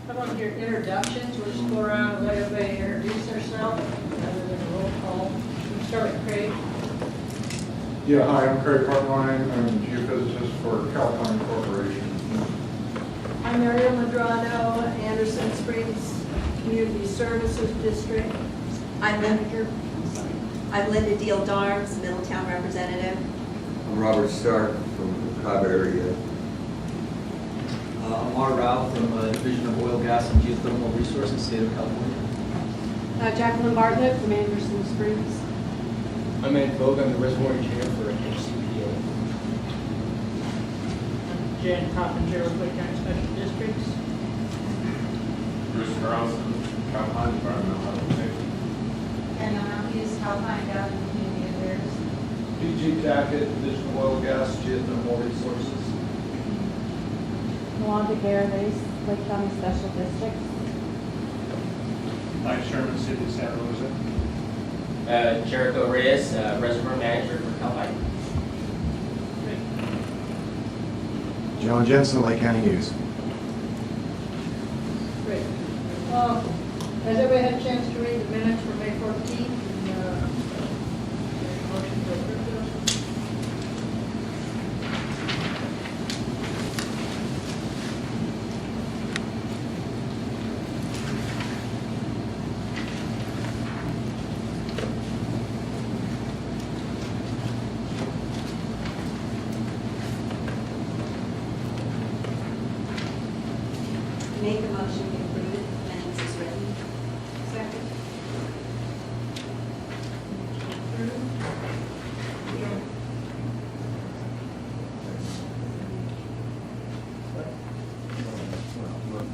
How about your introductions? We'll just go around and let everybody introduce themselves, rather than a roll call. We'll start with Craig. Yeah, hi, I'm Craig Hartline. I'm geophysicist for California Corporation. I'm Mariel Madrano, Anderson Springs Community Services District. I'm Linda Deal Darms, Middletown representative. I'm Robert Stark from the Cobb area. Amar Rao from Division of Oil, Gas, and Geothermal Resources, State of California. Jacqueline Bartlett from Anderson Springs. I'm Ed Vogue, I'm the reservoir engineer for HCPA. I'm Jen Coppinger with Lake County Special Districts. Bruce Carlson, California Environmental Health and Safety. And Hughes, Calpine Valley Community Affairs. PG Tackett, Division of Oil, Gas, Geothermal Resources. Wanda Garabase, Lake County Special Districts. Mike Sherman, City of Santa Rosa. Jericho Reyes, reservoir manager for Calpine. John Jensen, Lake County News. Great. Has everybody had a chance to read the minutes for May 14th? Motion to approve those? Make a motion to approve it, minutes as written. Second.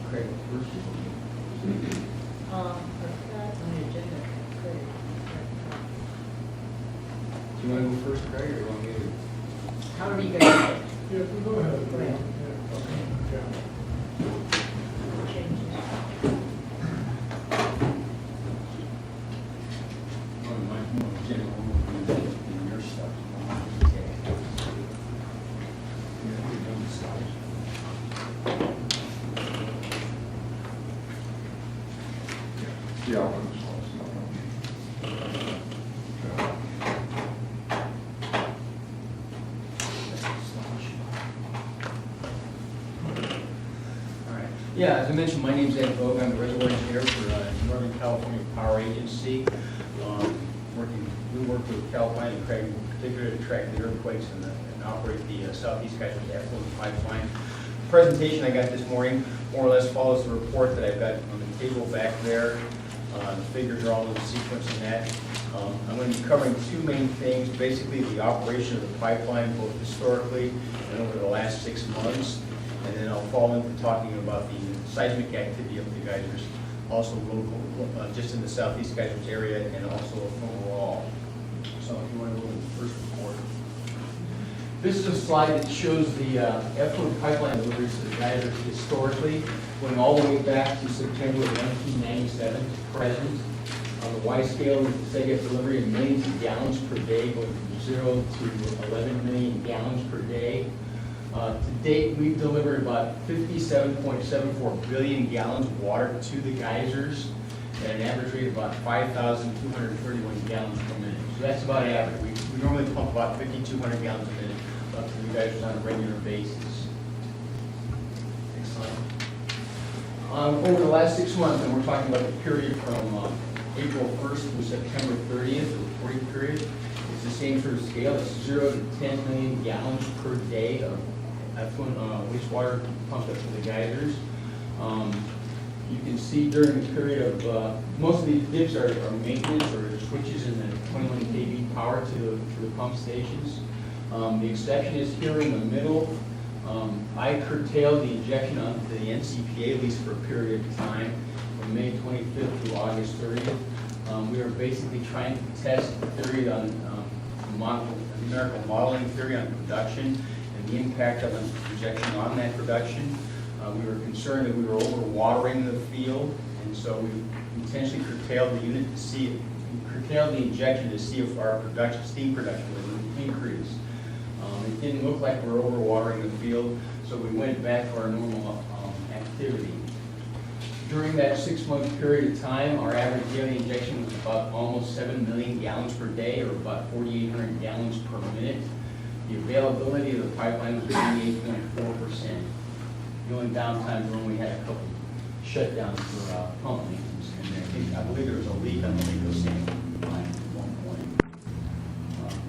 Craig first. On the agenda. Great. Do you want to go first, Craig, or you want me to? However you guys Yeah, go ahead. Go ahead. change this. Yeah, I'll Yeah, as I mentioned, my name's Ed Vogue. I'm the reservoir engineer for Northern California Power Agency. We work with Calpine and Craig in particular to track the earthquakes and operate the Southeast Geysers effluent pipeline. The presentation I got this morning more or less follows the report that I've got on the table back there. The figures are all in sequence in that. I'm going to be covering two main things, basically the operation of the pipeline, both historically and over the last 6 months. And then I'll fall into talking about the seismic activity of the geysers, also local, just in the Southeast Geysers area, and also overall. So if you want to go to the first report. This is a slide that shows the effluent pipeline deliveries to the geysers historically, going all the way back to September of 1997 to present. On the Y scale, they get delivery in millions of gallons per day, going from 0 to 11 million gallons per day. To date, we've delivered about 57.74 billion gallons of water to the geysers at an average rate of about 5,231 gallons per minute. So that's about average. We normally pump about 5,200 gallons a minute up to the geysers on a regular basis. Next slide. Over the last 6 months, and we're talking about the period from April 1st to September 30th, the reporting period, it's the same sort of scale. It's 0 to 10 million gallons per day of effluent wastewater pumped up to the geysers. You can see during the period of, most of these dips are maintenance or switches in the 21 kV power to the pump stations. The exception is here in the middle. I curtailed the injection onto the NCPA, at least for a period of time, from May 25th to August 30th. We are basically trying to test the theory on numerical modeling theory on production and the impact of an injection on that production. We were concerned that we were overwatering the field, and so we intentionally curtailed the unit to see, curtailed the injection to see if our production, steam production would increase. It didn't look like we were overwatering the field, so we went back to our normal activity. During that 6-month period of time, our average daily injection was about almost 7 million gallons per day, or about 4,800 gallons per minute. The availability of the pipeline was 98.4%. The only downtime was when we had a couple shutdowns for pump maintenance, and I believe there was a leak on the Lake Sand line at one point.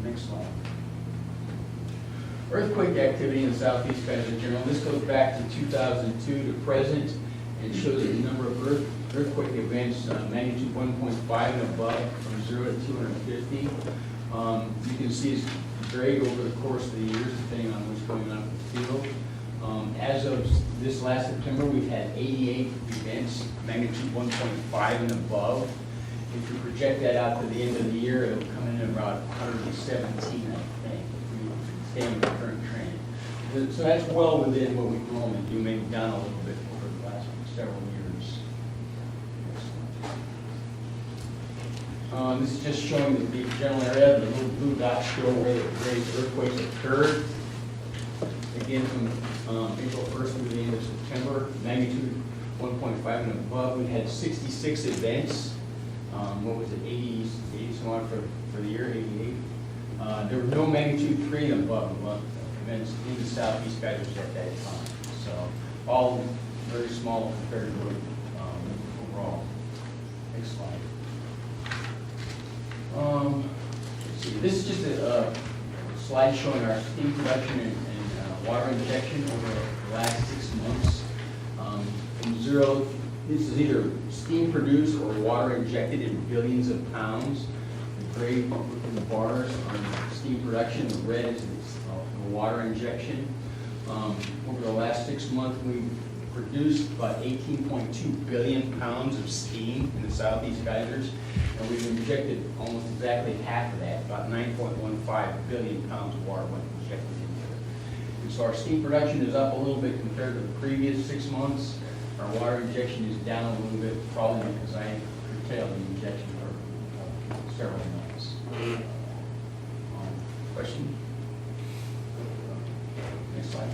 Next slide. Earthquake activity in the southeast Kaiser General. This goes back to 2002 to present. It shows the number of earthquake events, magnitude 1.5 and above, from 0 to 250. You can see it's varied over the course of the years, depending on what's going on in the field. As of this last September, we've had 88 events, magnitude 1.5 and above. If you project that out to the end of the year, it'll come in at about 117, I think, if we stay on the current trend. So that's well within what we normally do, maybe down a little bit over the last several years. This is just showing the general area. The little blue dots show where the various earthquakes occurred. Again, from April 1st through the end of September, magnitude 1.5 and above. We had 66 events. What was it, 80 some odd for the year, 88. There were no magnitude 3 and above events in the southeast Geysers at that time. So all very small compared to overall. Next slide. Let's see. This is just a slide showing our steam production and water injection over the last 6 months. From 0, this is either steam produced or water injected in billions of pounds. The gray in the bars are steam production, the red is the water injection. Over the last 6 months, we've produced about 18.2 billion pounds of steam in the southeast geysers, and we've injected almost exactly half of that, about 9.15 billion pounds of water went injected into it. And so our steam production is up a little bit compared to the previous 6 months. Our water injection is down a little bit, probably because I curtailed the injection for several months. Question? Next slide.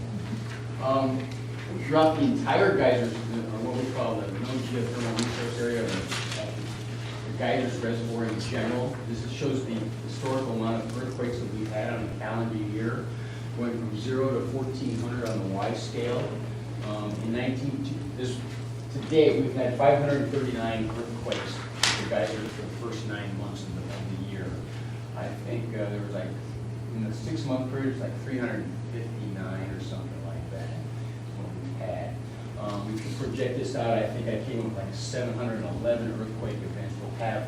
Throughout the entire geysers, or what we call the non-geothermal resource area, or the geysers reservoir in general, this shows the historical amount of earthquakes that we've had on a calendar year, going from 0 to 1,400 on the Y scale. To date, we've had 539 earthquakes in the geysers for the first 9 months of the year. I think there was like, in the 6-month period, it's like 359 or something like that is what we've had. We can project this out. I think I came up with like 711 earthquake events we'll have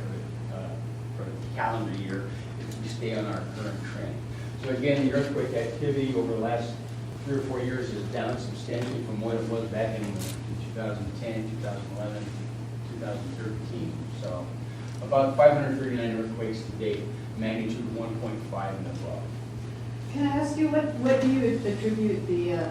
for the calendar year if we stay on our current trend. So again, the earthquake activity over the last 3 or 4 years is down substantially from what it was back in 2010, 2011, 2013. So about 539 earthquakes to date, magnitude 1.5 and above. Can I ask you, what do you attribute the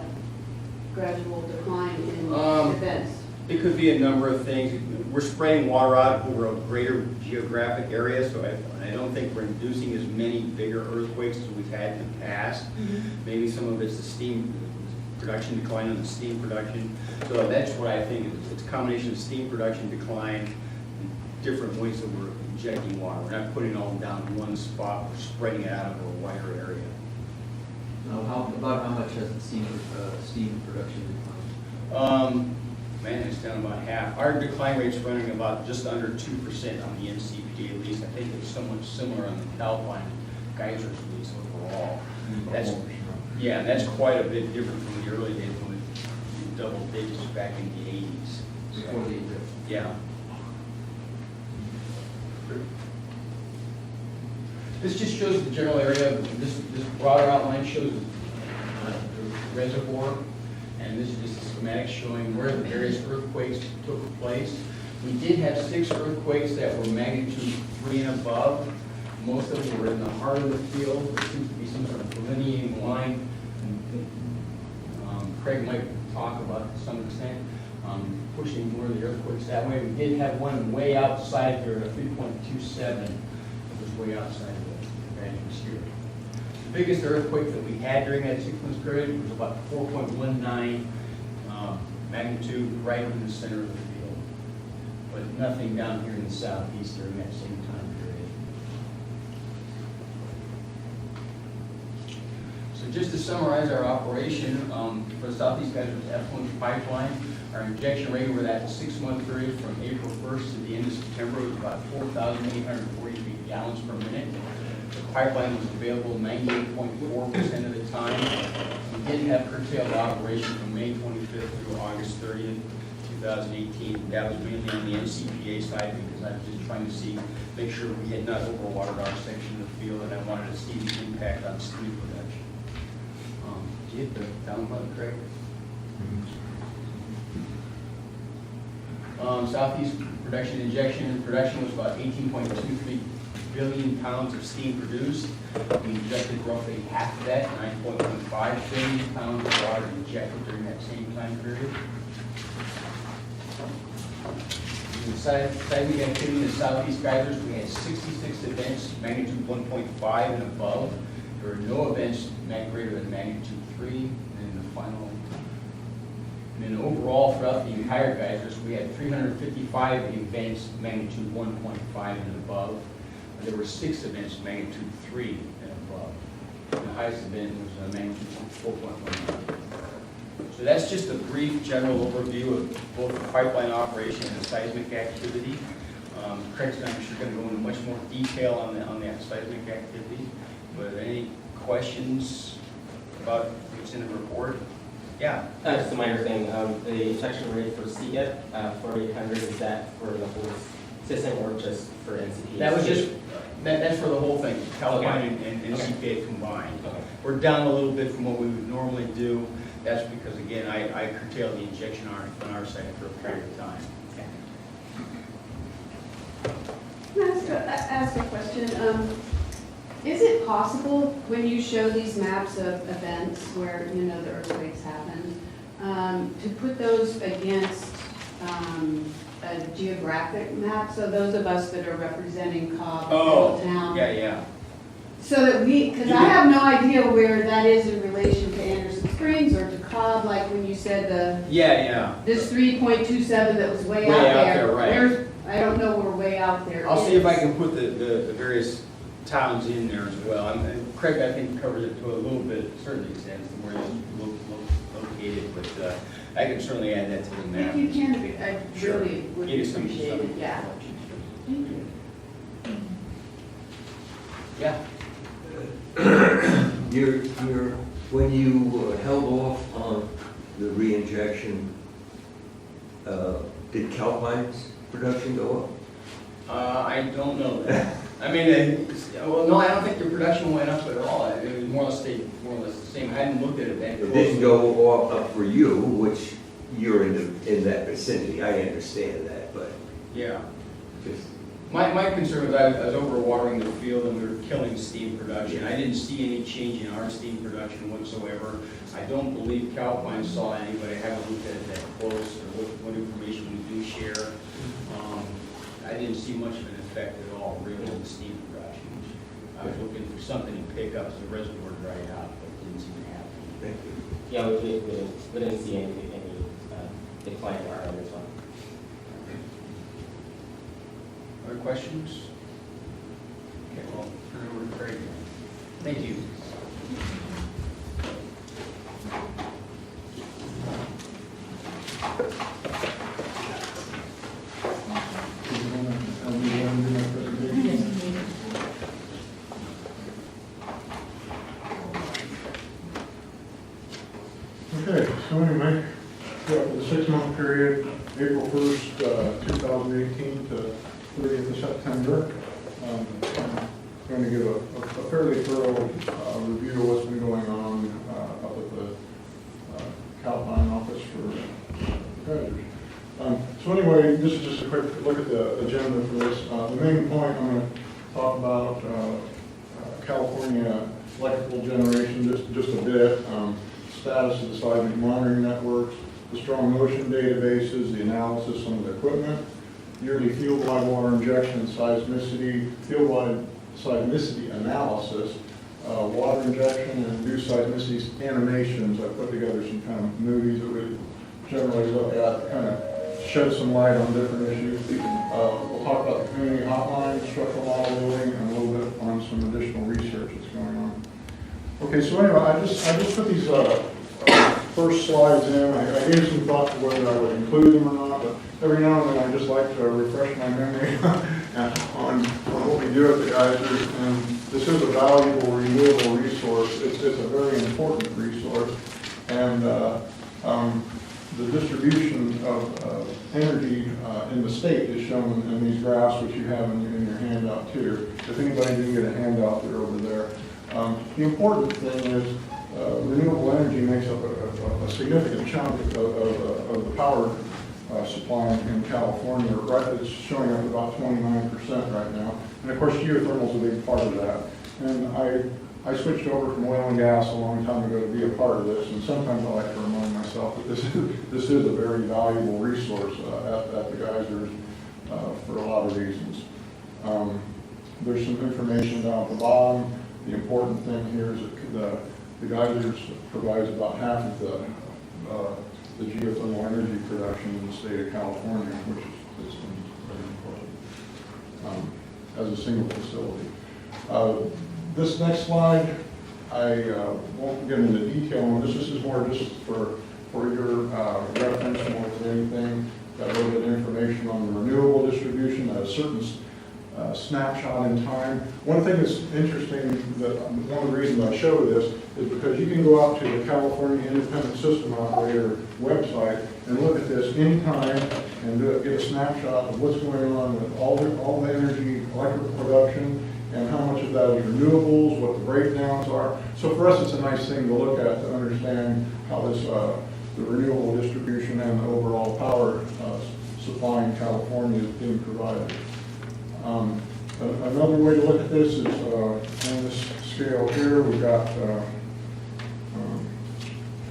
gradual decline in events? It could be a number of things. We're spreading water out over a greater geographic area, so I don't think we're inducing as many bigger earthquakes as we've had in the past. Maybe some of it's the steam production decline on the steam production. So that's what I think. It's a combination of steam production decline and different ways that we're injecting water. We're not putting it all down in one spot. We're spreading it out over a wider area. About how much has the steam production declined? Man, it's down about half. Our decline rate's running about just under 2% on the NCPD at least. I think it's somewhat similar on the Alpine geysers at least overall. That's quite a bit different from the early days when it double digits back in the 80s. Before the injection. Yeah. This just shows the general area. This broader outline shows the reservoir. And this is just a schematic showing where the various earthquakes took place. We did have 6 earthquakes that were magnitude 3 and above. Most of them were in the heart of the field. There seems to be some sort of delineating line. Craig might talk about it to some extent, pushing more of the earthquakes that way. We did have one way outside here, a 3.27. It was way outside of the Evangelist here. The biggest earthquake that we had during that 6-month period was about 4.19 magnitude right in the center of the field. but nothing down here in the southeast during that same time period. So just to summarize our operation, for the southeast Geysers effluent pipeline, our injection rate over that 6-month period from April 1st to the end of September was about 4,843 gallons per minute. The pipeline was available 98.4% of the time. We did have curtailed operation from May 25th through August 30th, 2018. That was mainly on the NCPA side because I was just trying to make sure we had not overwatered our section of the field, and I wanted to see the impact on steam production. Did you hit the down button, Craig? Southeast production production was about 18.23 billion pounds of steam produced. We injected roughly half of that, 9.15 billion pounds of water injected during that same time period. In the seismic activity in the southeast geysers, we had 66 events, magnitude 1.5 and above. There were no events greater than magnitude 3, and the final. And then overall, throughout the entire geysers, we had 355 events magnitude 1.5 and above. There were 6 events magnitude 3 and above. And the highest event was magnitude 4.1. So that's just a brief general overview of both the pipeline operation and the seismic activity. Craig's I'm sure going to go into much more detail on that seismic activity. But any questions about what's in the report? Yeah. Just a minor thing, the injection rate for CGET, 4,800, is that for the whole system or just for NCP? That was just, that's for the whole thing, Calpine and NCPA combined. Okay. We're down a little bit from what we would normally do. That's because, again, I curtailed the injection on our side for a period of time. Can I ask a question? Is it possible, when you show these maps of events where, you know, the earthquakes happen, to put those against a geographic map? So those of us that are representing Cobb, Middletown. Yeah. So that because I have no idea where that is in relation to Anderson Springs or to Cobb, like when you said this 3.27 that was way out there. Right. I don't know where way out there I'll is. see if I can put the various towns in there as well. And Craig, I think, covers it to a little bit, certain extent, where it's located, but I can certainly add that to the map. If you can, I really would Get us some appreciate it, stuff. yeah. Thank you. Yeah. When you held off on the re-injection, did Calpine's production go up? I don't know that. I mean, well, no, I don't think the production went up at all. It was more or less the same. I hadn't looked at it that It closely. didn't go up for you, which you're in that vicinity. I understand that, but Yeah. just. My concern was I was overwatering the field and we were killing steam production. I didn't see any change in our steam production whatsoever. I don't believe Calpine saw any, but I haven't looked at it that close or what information we do share. I didn't see much of an effect at all, really, on the steam production. I was looking for something to pick up as the reservoir dried out, but it didn't seem to happen. Thank you. Yeah, we didn't see any decline in our end as well. Other questions? Okay, well, turn it over to Craig. Thank you. Okay, so anyway, for the 6-month period, April 1st, 2018 to 30th of September, I'm going to give a fairly thorough review of what's been going on up at the Calpine office for Geysers. So anyway, this is just a quick look at the agenda for this. The main point I'm going to talk about California electrical generation just a bit, status of the seismic monitoring networks, the strong motion databases, the analysis on the equipment, yearly field-wide water injection and seismicity, field-wide seismicity analysis, water injection and new seismicity animations. I put together some kind of movies that we generally look at, kind of shed some light on different issues. We'll talk about the community hotline, structural model building, and a little bit on some additional research that's going on. Okay, so anyway, I just put these first slides in. I gave some thought to whether I would include them or not, but every now and then I just like to refresh my memory on what we do at the geysers. And this is a valuable, renewable resource. It's a very important resource. And the distribution of energy in the state is shown in these graphs, which you have in your handout too. If anybody didn't get a handout, they're over there. The important thing is renewable energy makes up a significant chunk of the power supply in California. Right, it's showing up about 29% right now. And of course, geothermal is a big part of that. And I switched over from oil and gas a long time ago to be a part of this, and sometimes I like to remind myself that this is a very valuable resource at the geysers for a lot of reasons. There's some information down at the bottom. The important thing here is that the geysers provides about half of the geothermal energy production in the state of California, which is very important as a single facility. This next slide, I won't get into detail on this. This is more just for your reference more than anything. Got a little bit of information on the renewable distribution at a certain snapshot in time. One thing that's interesting, that one of the reasons I show this is because you can go out to the California Independent System Operator website and look at this anytime and get a snapshot of what's going on with all the energy, electrical production, and how much of that is renewables, what the breakdowns are. So for us, it's a nice thing to look at to understand how this, the renewable distribution and the overall power supply in California is being provided. Another way to look at this is on this scale here, we've got,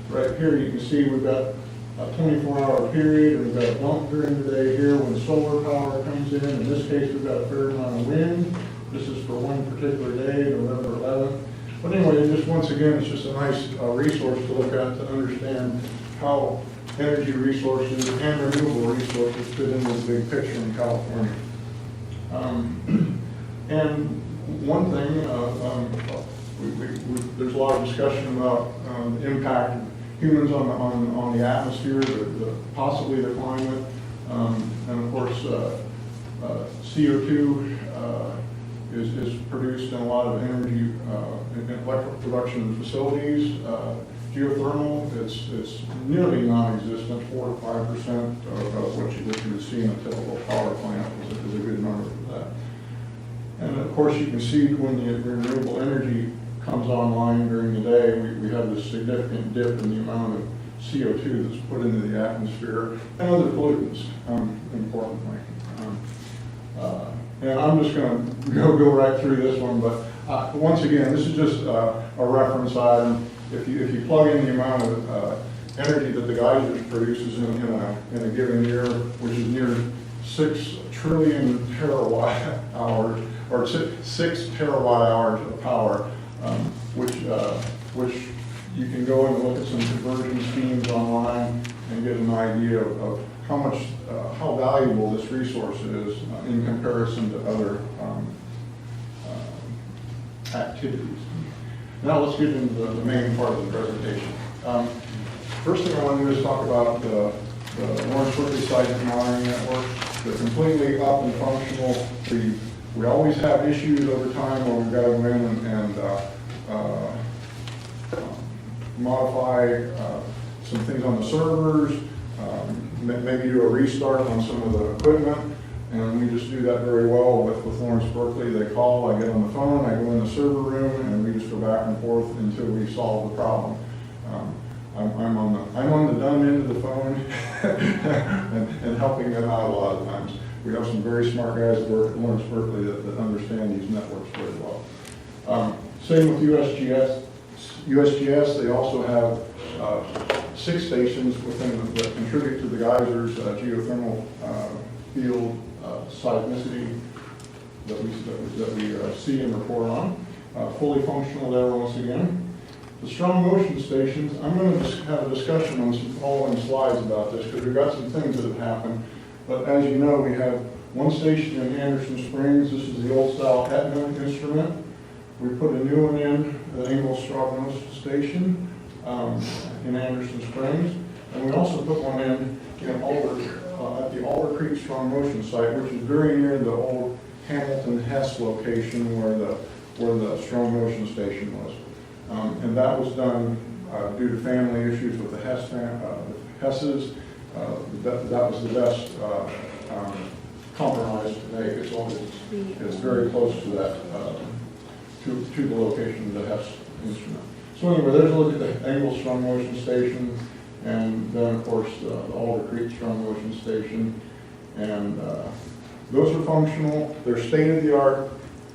right here you can see we've got a 24-hour period, and we've got a bump during the day here when solar power comes in. In this case, we've got a fair amount of wind. This is for one particular day, November 11th. But anyway, just once again, it's just a nice resource to look at to understand how energy resources and renewable resources fit into the big picture in California. And one thing, there's a lot of discussion about the impact of humans on the atmosphere, possibly the climate, and of course CO2 is produced in a lot of energy in electric production facilities. Geothermal, it's nearly non-existent. 4 to 5% of what you would see in a typical power plant is a good number for that. And of course, you can see when the renewable energy comes online during the day, we have this significant dip in the amount of CO2 that's put into the atmosphere and other pollutants, importantly. And I'm just going to go right through this one, but once again, this is just a reference item. If you plug in the amount of energy that the geysers produces in a given year, which is near 6 trillion terawatt hours, or 6 terawatt hours of power, which you can go in and look at some conversion schemes online and get an idea of how valuable this resource is in comparison to other activities. Now let's get into the main part of the presentation. First thing I want to do is talk about the Lawrence Berkeley Seismic Monitoring Network. They're completely up and functional. We always have issues over time where we've got to go in and modify some things on the servers, maybe do a restart on some of the equipment, and we just do that very well with Lawrence Berkeley. They call, I get on the phone, I go in the server room, and we just go back and forth until we solve the problem. I'm on the dumb end of the phone and helping them out a lot of times. We have some very smart guys that work at Lawrence Berkeley that understand these networks very well. Same with USGS. USGS, they also have 6 stations within that contribute to the geysers geothermal field seismicity that we see and report on. Fully functional there once again. The strong motion stations, I'm going to have a discussion on some following slides about this because we've got some things that have happened. But as you know, we have one station in Anderson Springs. This is the old style Etna instrument. We put a new one in, the Ingalls strong motion station in Anderson Springs. And we also put one in at the Alder Creek Strong Motion site, which is very near the old Hamilton Hess location where the Strong Motion station was. And that was done due to family issues with the Hesses. That was the best compromise to make. It's very close to that, to the location of the Hess instrument. So anyway, there's a look at the Ingalls Strong Motion station, and then of course the Alder Creek Strong Motion station. And those are functional. They're state-of-the-art.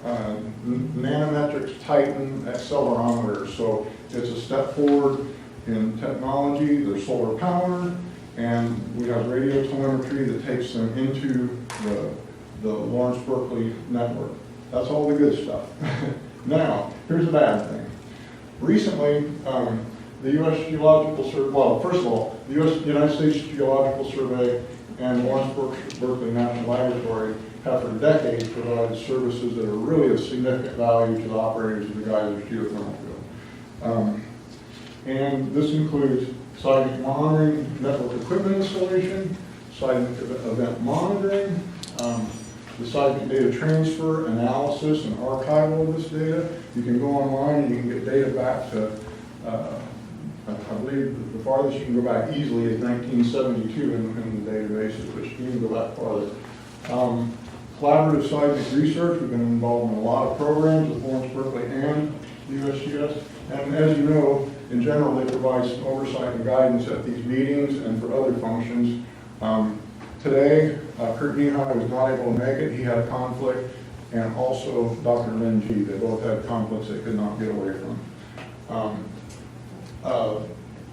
Nanometrics Titan accelerometers, so it's a step forward in technology. They're solar powered, and we have radio telemetry that takes them into the Lawrence Berkeley network. That's all the good stuff. Now, here's the bad thing. Recently, the U.S. Geological Survey, well, first of all, the United States Geological Survey and Lawrence Berkeley National Laboratory have for decades provided services that are really of significant value to the operators of the Geysers geothermal field. And this includes seismic monitoring, network equipment installation, seismic event monitoring, the seismic data transfer, analysis, and archival of this data. You can go online and you can get data back to, I believe the farthest you can go back easily is 1972 in the databases, which you can go back farther. Collaborative seismic research, we've been involved in a lot of programs with Lawrence Berkeley and the USGS. And as you know, in general, they provide some oversight and guidance at these meetings and for other functions. Today, Kurt Nehai was not able to make it. He had a conflict, and also Dr. Lin G. They both had conflicts they could not get away from.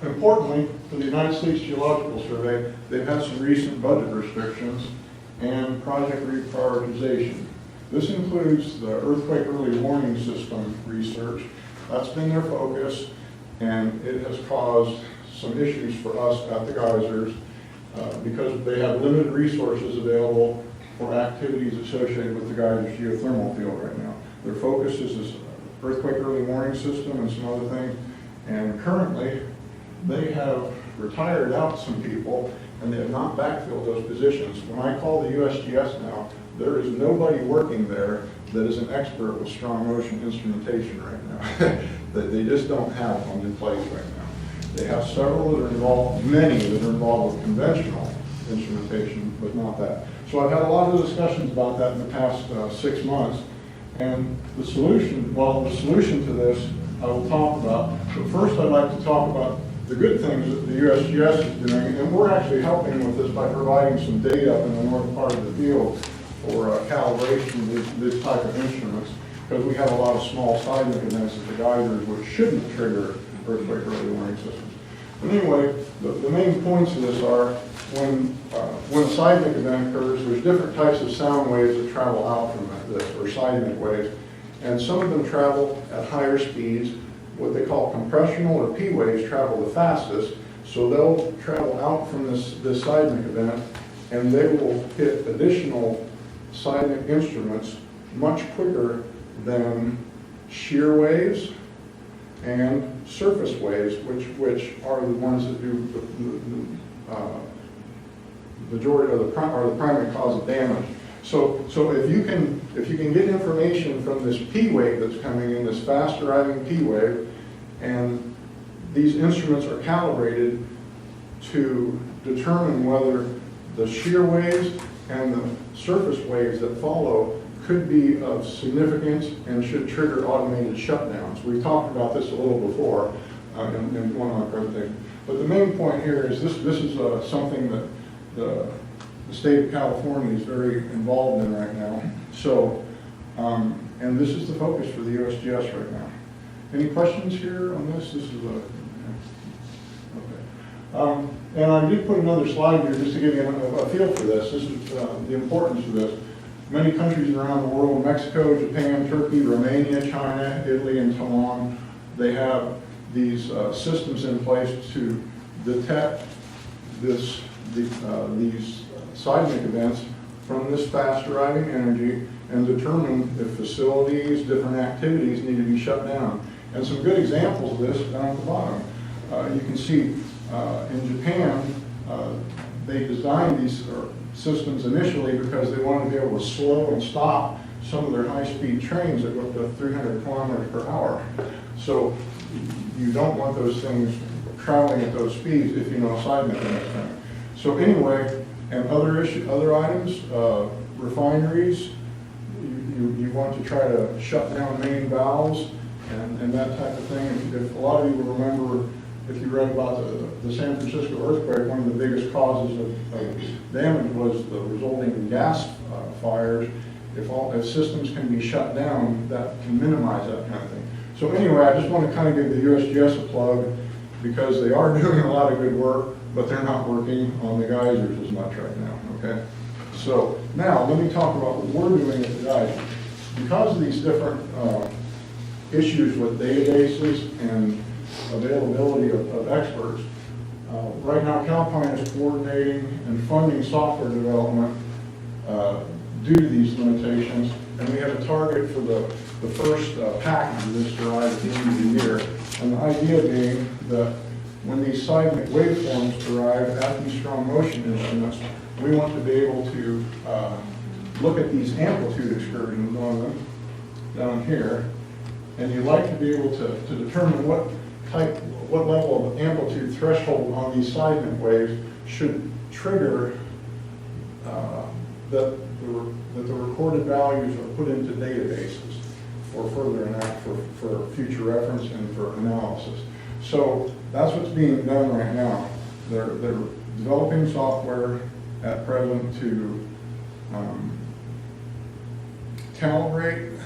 Importantly, for the United States Geological Survey, they've had some recent budget restrictions and project reprioritization. This includes the earthquake early warning system research. That's been their focus, and it has caused some issues for us at the geysers because they have limited resources available for activities associated with the geysers geothermal field right now. Their focus is this earthquake early warning system and some other things, and currently they have retired out some people and they have not backfilled those positions. When I call the USGS now, there is nobody working there that is an expert with strong motion instrumentation right now. That they just don't have one in place right now. They have several that are involved, many that are involved with conventional instrumentation, but not that. So I've had a lot of discussions about that in the past 6 months. And the solution to this I will talk about. But first I'd like to talk about the good things that the USGS is doing, and we're actually helping with this by providing some data up in the north part of the field for calibration of this type of instruments, because we have a lot of small seismic events at the geysers which shouldn't trigger earthquake early warning systems. But anyway, the main points of this are when a seismic event occurs, there's different types of sound waves that travel out from this, or seismic waves, and some of them travel at higher speeds. What they call compressional or P waves travel the fastest, so they'll travel out from this seismic event, and they will hit additional seismic instruments much quicker than shear waves and surface waves, which are the ones that do the majority of the primary cause of damage. So if you can get information from this P wave that's coming in, this fast arriving P wave, and these instruments are calibrated to determine whether the shear waves and the surface waves that follow could be of significance and should trigger automated shutdowns. We've talked about this a little before in one of my presentations. But the main point here is this is something that the state of California is very involved in right now. So, and this is the focus for the USGS right now. Any questions here on this? This is okay. And I did put another slide here just to give you a feel for this. This is the importance of this. Many countries around the world, Mexico, Japan, Turkey, Romania, China, Italy, and Taiwan, they have these systems in place to detect these seismic events from this fast deriving energy and determine if facilities, different activities need to be shut down. And some good examples of this down at the bottom. You can see in Japan, they designed these systems initially because they wanted to be able to slow and stop some of their high-speed trains that go up to 300 kilometers per hour. So you don't want those things traveling at those speeds if you know seismic the next time. So anyway, and other items, refineries, you want to try to shut down main valves and that type of thing. If a lot of you will remember, if you read about the San Francisco earthquake, one of the biggest causes of damage was the resulting gas fires. If systems can be shut down, that can minimize that kind of thing. So anyway, I just want to kind of give the USGS a plug because they are doing a lot of good work, but they're not working on the geysers as much right now, okay? So now let me talk about what we're doing at the geysers. Because of these different issues with databases and availability of experts, right now Calpine is coordinating and funding software development due to these limitations, and we have a target for the first package of this to arrive at the end of the year. And the idea being that when these seismic waveforms arrive at these strong motion instruments, we want to be able to look at these amplitude excursions on them down here, and you'd like to be able to determine what level of amplitude threshold on these seismic waves should trigger that the recorded values are put into databases for further for future reference and for analysis. So that's what's being done right now. They're developing software at present to calibrate,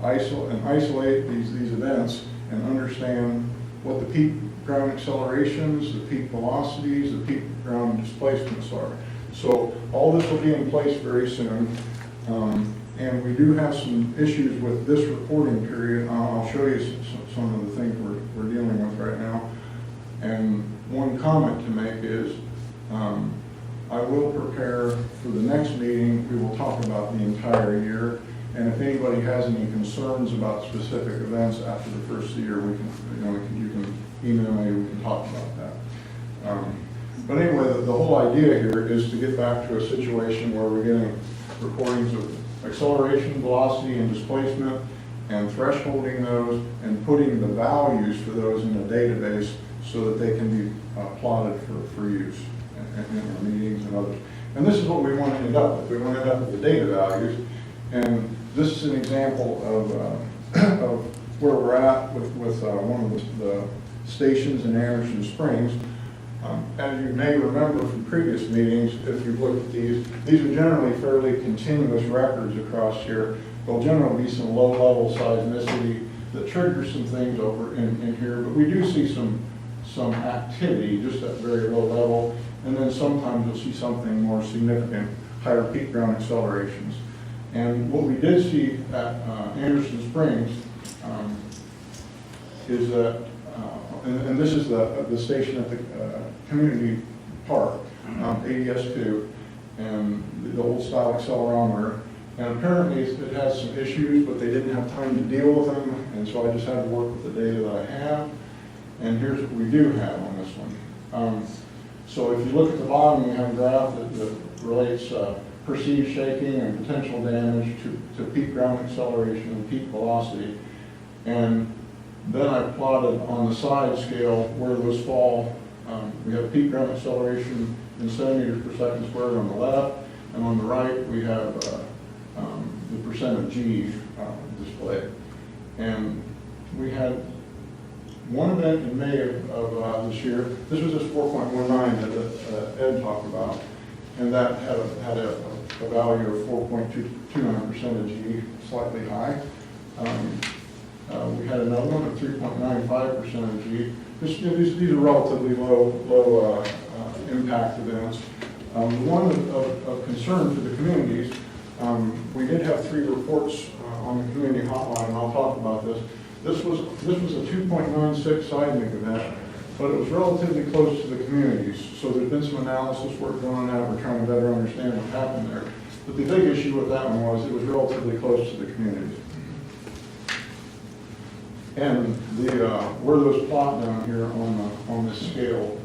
isolate these events and understand what the peak ground accelerations, the peak velocities, the peak ground displacements are. So all this will be in place very soon. And we do have some issues with this reporting period. I'll show you some of the things we're dealing with right now. And one comment to make is, I will prepare for the next meeting. We will talk about the entire year. And if anybody has any concerns about specific events after the first of the year, you can email me, we can talk about that. But anyway, the whole idea here is to get back to a situation where we're getting recordings of acceleration, velocity, and displacement, and thresholding those, and putting the values for those in a database so that they can be plotted for use in our meetings and others. And this is what we want to end up with. We want to end up with the data values. And this is an example of where we're at with one of the stations in Anderson Springs. As you may remember from previous meetings, if you've looked at these are generally fairly continuous records across here. There'll generally be some low-level seismicity that triggers some things over in here, but we do see some activity just at very low level, and then sometimes you'll see something more significant, higher peak ground accelerations. And what we did see at Anderson Springs is that, and this is the station at the community park, ADS2, and the old style accelerometer. And apparently it has some issues, but they didn't have time to deal with them, and so I just had to work with the data that I have. And here's what we do have on this one. So if you look at the bottom, we have a graph that relates perceived shaking and potential damage to peak ground acceleration and peak velocity. And then I plotted on the side scale where those fall. We have peak ground acceleration in centimeters per second squared on the left, and on the right we have the percent of G displayed. And we had one event in May of this year. This was this 4.19 that Ed talked about, and that had a value of 4.29% of G, slightly high. We had another one of 3.95% of G. These are relatively low impact events. The one of concern to the communities, we did have 3 reports on the community hotline, and I'll talk about this. This was a 2.96 seismic event, but it was relatively close to the communities. So there's been some analysis work going on that. We're trying to better understand what happened there. But the big issue with that one was it was relatively close to the communities. And the where those plot down here on this scale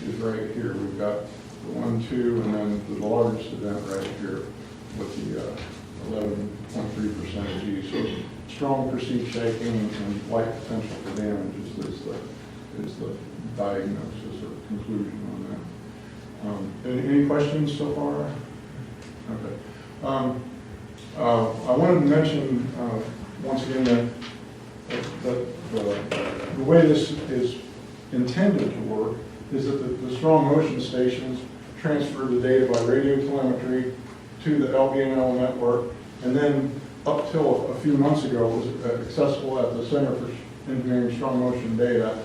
is right here. We've got the 1, 2, and then the largest event right here with the 11.3% G. So strong perceived shaking and light potential for damage is the diagnosis or conclusion on that. Any questions so far? Okay. I wanted to mention once again that the way this is intended to work is that the strong motion stations transfer the data by radio telemetry to the LBNL network, and then up till a few months ago it was accessible at the Center for Engineering Strong Motion Data,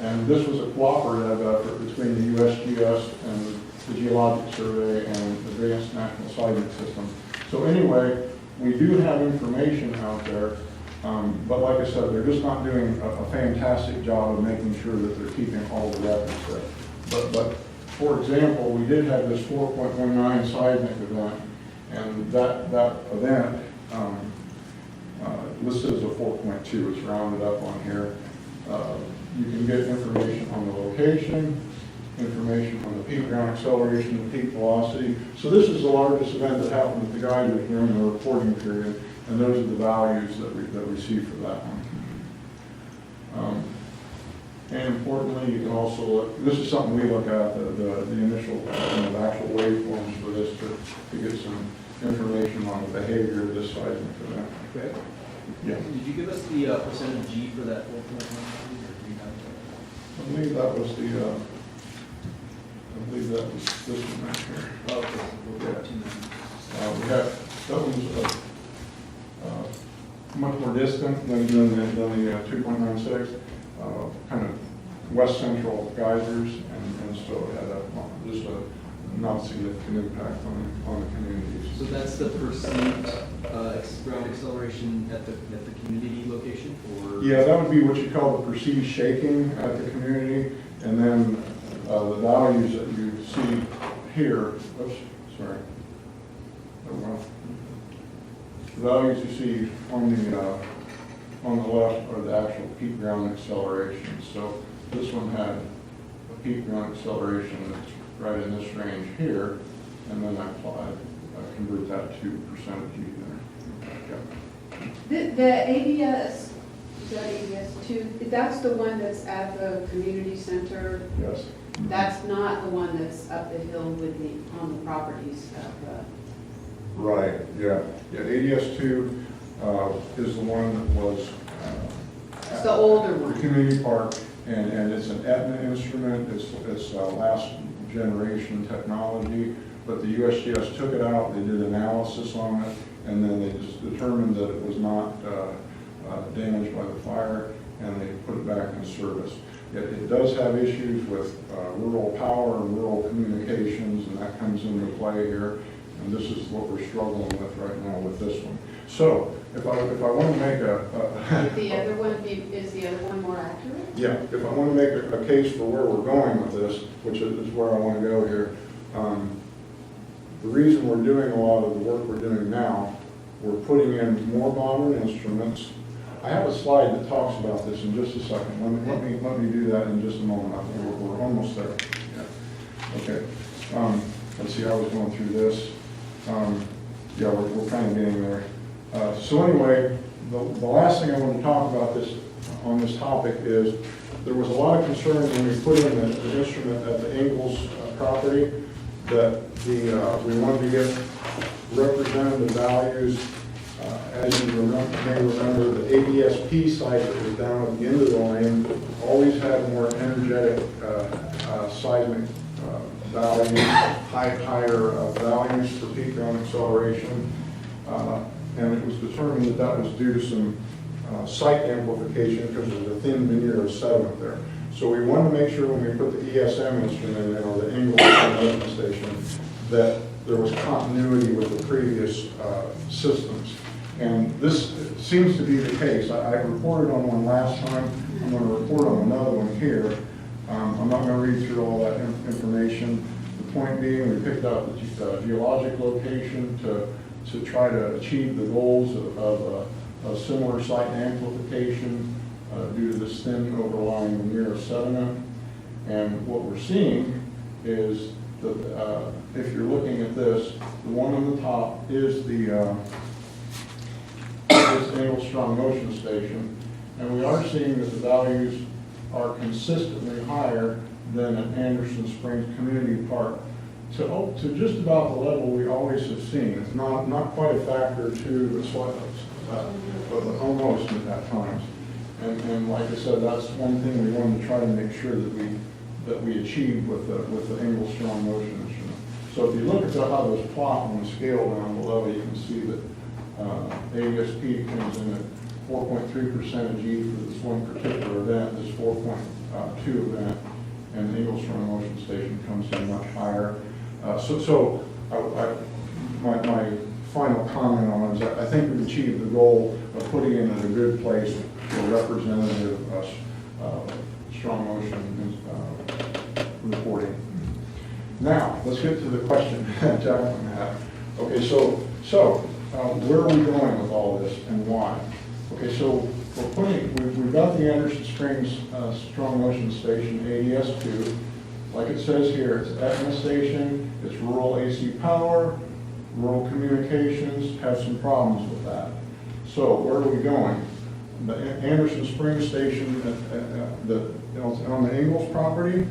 and this was a cooperative effort between the USGS and the Geologic Survey and Advanced National Seismic System. So anyway, we do have information out there, but like I said, they're just not doing a fantastic job of making sure that they're keeping all the records there. But for example, we did have this 4.19 seismic event, and that event listed as a 4.2. It's rounded up on here. You can get information on the location, information on the peak ground acceleration, the peak velocity. So this is the largest event that happened at the Geyser during the reporting period, and those are the values that we see for that one. And importantly, you can also look, this is something we look at, the initial the actual waveforms for this to get some information on the behavior of this seismic event. Okay. Yeah. Did you give us the percentage G for that 4.1? I believe that was this one right here. Oh, okay. We have, that one's much more distant than the 2.96, kind of west central geysers, and so it had just a not significant impact on the communities. So that's the perceived ground acceleration at the community location, or? Yeah, that would be what you call the perceived shaking at the community, and then the values that you see here. Oops, sorry. Oh, well. The values you see on the left are the actual peak ground acceleration. So this one had a peak ground acceleration that's right in this range here, and then I convert that to percentage there. The ABS, is that ABS 2? That's the one that's at the community center? Yes. That's not the one that's up the hill on the properties of Right, yeah. Yeah, ADS2 is the one that was it's the older one. the community park, and it's an Aetna instrument. It's last generation technology, but the USGS took it out. They did analysis on it, and then they just determined that it was not damaged by the fire, and they put it back in service. It does have issues with rural power and rural communications, and that comes into play here. And this is what we're struggling with right now with this one. So if I want to make Is the other one more accurate? yeah, if I want to make a case for where we're going with this, which is where I want to go here, the reason we're doing a lot of the work we're doing now, we're putting in more modern instruments. I have a slide that talks about this in just a second. Let me do that in just a moment. I think we're almost there. Yeah. Okay. Let's see how I was going through this. Yeah, we're kind of getting there. So anyway, the last thing I want to talk about on this topic is there was a lot of concern when we put in the instrument at the Ingalls property that we wanted to get representative values. As you may remember, the ABSP site that was down at the end of the lane always had more energetic seismic values, higher values for peak ground acceleration, and it was determined that was due to some site amplification because of the thin veneer of sediment there. So we wanted to make sure when we put the ESM instrument in, or the Ingalls measurement station, that there was continuity with the previous systems. And this seems to be the case. I reported on one last time. I'm going to report on another one here. I'm not going to read through all that information. The point being, we picked out the geologic location to try to achieve the goals of a similar site amplification due to this thin overlying layer of sediment. And what we're seeing is that if you're looking at this, the one on the top is the Engle strong motion station, and we are seeing that the values are consistently higher than at Anderson Springs Community Park to just about the level we always have seen. It's not quite a factor or two, but almost at times. And like I said, that's one thing we wanted to try to make sure that we achieved with the Engle strong motion instrument. So if you look at how those plot on the scale down below, you can see that ASP comes in at 4.3% of G for this one particular event, this 4.2 event, and the Engle strong motion station comes in much higher. My final comment on it is that I think we've achieved the goal of putting it in a good place for representative strong motion reporting. Now, let's get to the question that Jacqueline had. Okay, so where are we going with all this and why? Okay, so we've got the Anderson Springs Strong Motion Station, ADS2. Like it says here, it's Etna Station, it's rural AC power, rural communications, have some problems with that. So where are we going? The Anderson Springs Station on the Ingalls property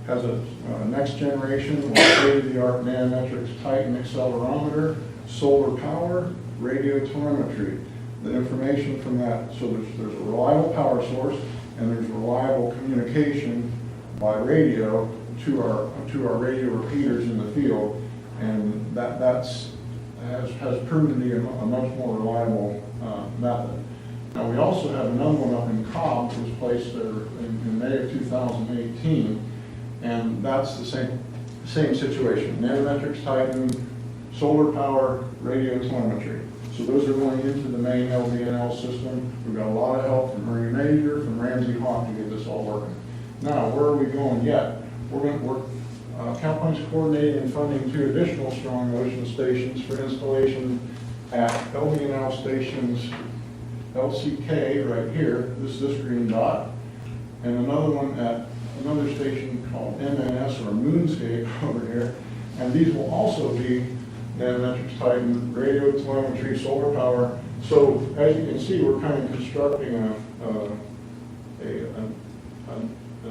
has a next generation state-of-the-art nanometrics Titan accelerometer, solar power, radio telemetry. The information from that, so there's a reliable power source and there's reliable communication by radio to our radio repeaters in the field, and that has proven to be a much more reliable method. Now we also have another one up in Cobb, which was placed there in May of 2018, and that's the same situation. Nanometrics Titan, solar power, radio telemetry. So those are going into the main LVNL system. We've got a lot of help from Murray Major, from Ramsey Hawk to get this all working. Now, where are we going yet? Cal Point's coordinating and funding 2 additional strong motion stations for installation at LVNL stations LCK right here, this green dot, and another one at another station called MNS or Moonscape over here. And these will also be nanometrics Titan, radio telemetry, solar power. So as you can see, we're kind of constructing a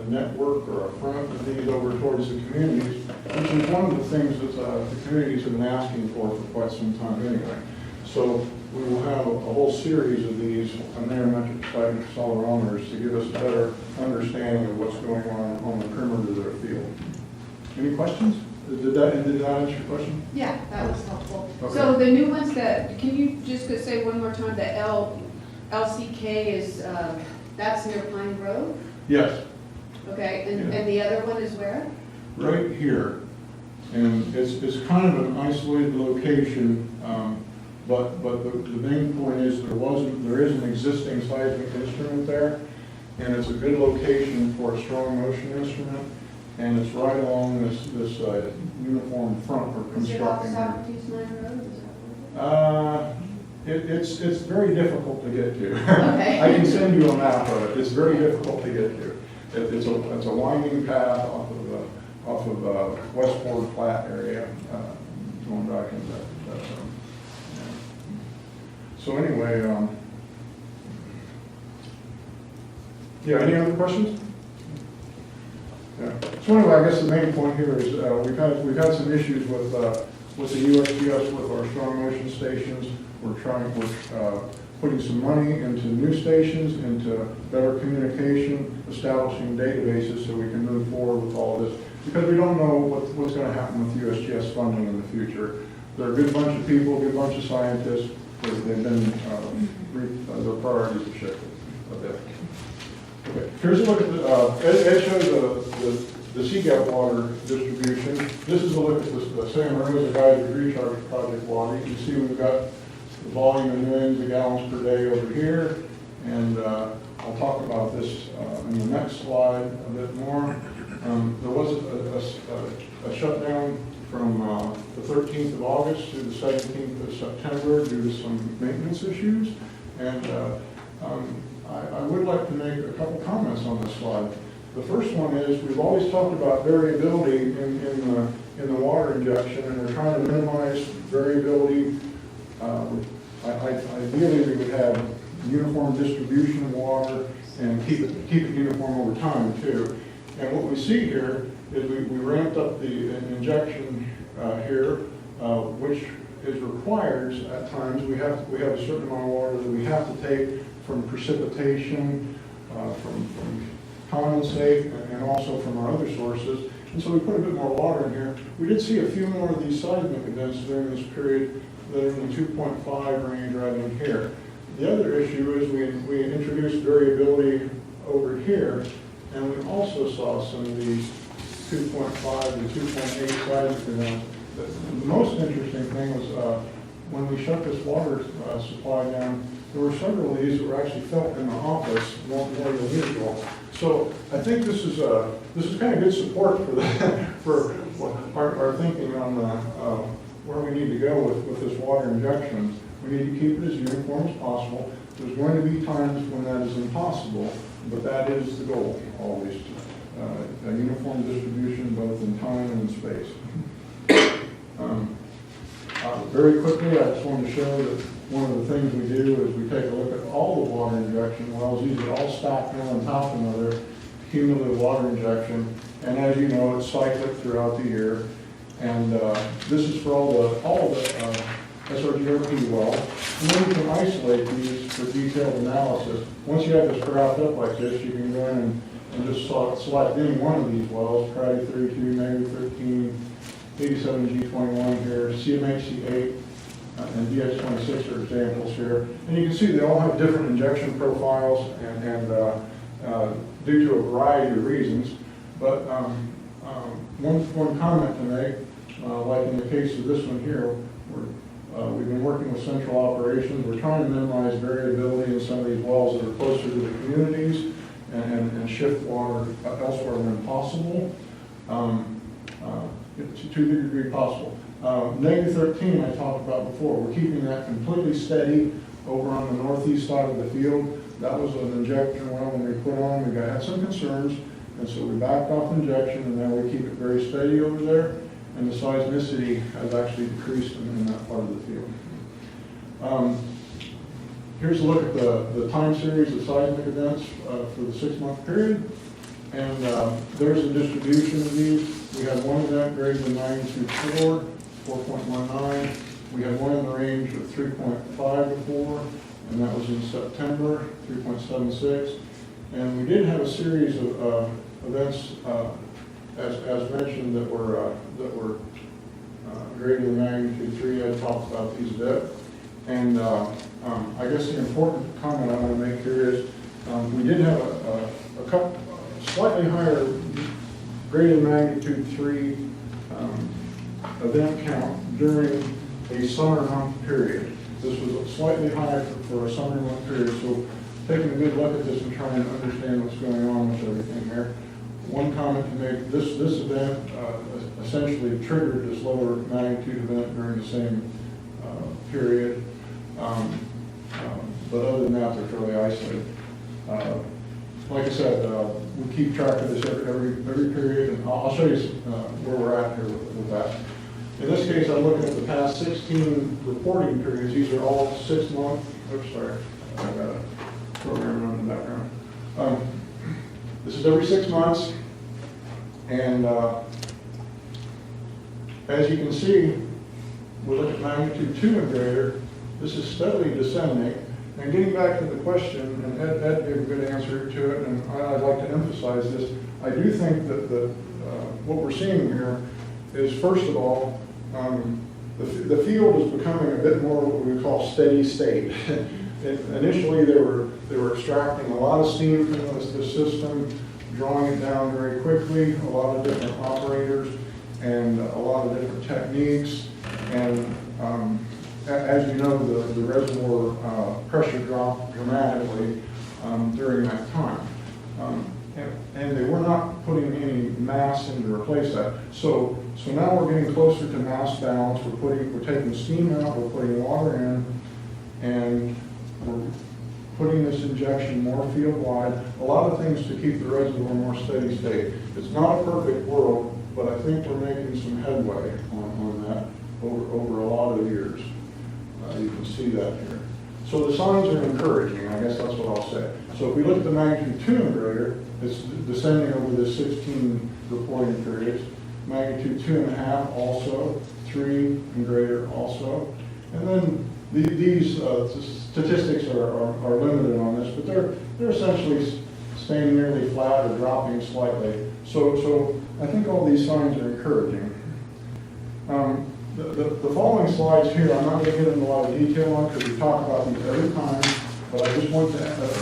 network or a front of these over towards the communities, which is one of the things that the communities have been asking for quite some time anyway. So we will have a whole series of these nanometric Titan accelerometers to give us a better understanding of what's going on the perimeter of their field. Any questions? Did that answer your question? Yeah, that was helpful. Okay. So the new ones can you just say one more time, the LCK is, that's near Pine Grove? Yes. Okay, Yeah. and the other one is where? Right here. And it's kind of an isolated location, but the main point is there is an existing seismic instrument there, and it's a good location for a strong motion instrument, and it's right along this uniform front for constructing. Is it off Socrates Mine Road? Is that It's very difficult to get to. Okay. I can send you a map of it. It's very difficult to get to. It's a winding path off of Westport Flat area, going back into that zone. Yeah. So anyway, yeah. Any other questions? Yeah. So anyway, I guess the main point here is we've had some issues with the USGS with our strong motion stations. We're putting some money into new stations, into better communication, establishing databases so we can move forward with all of this. Because we don't know what's going to happen with USGS funding in the future. They're a good bunch of people, a good bunch of scientists. They've been, their priorities have shifted a bit. Okay, here's a look at Ed shows the CGAP water distribution. This is a look at the Santa Rosa Guided Recharge Project water. You can see we've got the volume in millions of gallons per day over here. And I'll talk about this in the next slide a bit more. There was a shutdown from the 13th of August to the 17th of September due to some maintenance issues. And I would like to make a couple comments on this slide. The first one is we've always talked about variability in the water injection, and we're trying to minimize variability. Ideally, we would have uniform distribution of water and keep it uniform over time too. And what we see here is we ramped up the injection here, which is required at times. We have a certain amount of water that we have to take from precipitation, from condensate, and also from our other sources. And so we put a bit more water in here. We did see a few more of these seismic events during this period that are in the 2.5 range right in here. The other issue is we introduced variability over here, and we also saw some of these 2.5 to 2.8 seismic events. The most interesting thing was when we shut this water supply down, there were several of these that were actually felt in the office more than usual. So I think this is kind of good support for that, for our thinking on where we need to go with this water injection. We need to keep it as uniform as possible. There's going to be times when that is impossible, but that is the goal always, a uniform distribution both in time and in space. Very quickly, I just wanted to show that one of the things we do is we take a look at all the water injection wells. These are all stacked one on top of another, cumulative water injection. And as you know, it's cyclic throughout the year. And this is for all the SRGRP wells. And then you can isolate these for detailed analysis. Once you have this graphed up like this, you can go in and just select any one of these wells, Pratty 32, Maybe 13, 87G21 here, CMHC8, and DX26 are examples here. And you can see they all have different injection profiles and due to a variety of reasons. But one comment to make, like in the case of this one here, we've been working with central operations. We're trying to minimize variability in some of these wells that are closer to the communities and shift water elsewhere when possible. To the degree possible. Negative 13 I talked about before. We're keeping that completely steady over on the northeast side of the field. That was an injection well when we put on. We had some concerns, and so we backed off injection, and now we keep it very steady over there. And the seismicity has actually decreased in that part of the field. Here's a look at the time series of seismic events for the 6-month period. And there's a distribution of these. We had one event greater than magnitude 4, 4.19. We had one in the range of 3.5 to 4, and that was in September, 3.76. And we did have a series of events, as mentioned, that were greater than magnitude 3. I talked about these a bit. And I guess the important comment I want to make here is we did have a couple slightly higher greater than magnitude 3 event count during a summer month period. This was slightly higher for a summer month period, so taking a good look at this and trying to understand what's going on with everything here. One comment to make, this event essentially triggered this lower magnitude event during the same period. But other than that, they're fairly isolated. Like I said, we keep track of this every period, and I'll show you where we're at here with that. In this case, I'm looking at the past 16 reporting periods. These are all 6-month. Oops, sorry, I got a program running in the background. This is every 6 months, and as you can see, we look at magnitude 2 and greater. This is steadily descending. And getting back to the question, and Ed gave a good answer to it, and I'd like to emphasize this. I do think that what we're seeing here is, first of all, the field is becoming a bit more what we call steady state. Initially, they were extracting a lot of steam from the system, drawing it down very quickly, a lot of different operators, and a lot of different techniques, and as you know, the reservoir pressure dropped dramatically during that time. And they were not putting any mass in to replace that. So now we're getting closer to mass balance. We're taking steam out, we're putting water in, and we're putting this injection more field wide. A lot of things to keep the reservoir more steady state. It's not a perfect world, but I think we're making some headway on that over a lot of years. You can see that here. So the signs are encouraging, I guess that's what I'll say. So if we look at the magnitude 2 and greater, it's descending over the 16 reporting periods. Magnitude 2.5 also, 3 and greater also. And then these statistics are limited on this, but they're essentially staying nearly flat or dropping slightly. So I think all these signs are encouraging. The following slides here, I'm not going to get into a lot of detail on because we talk about these every time, but I just want to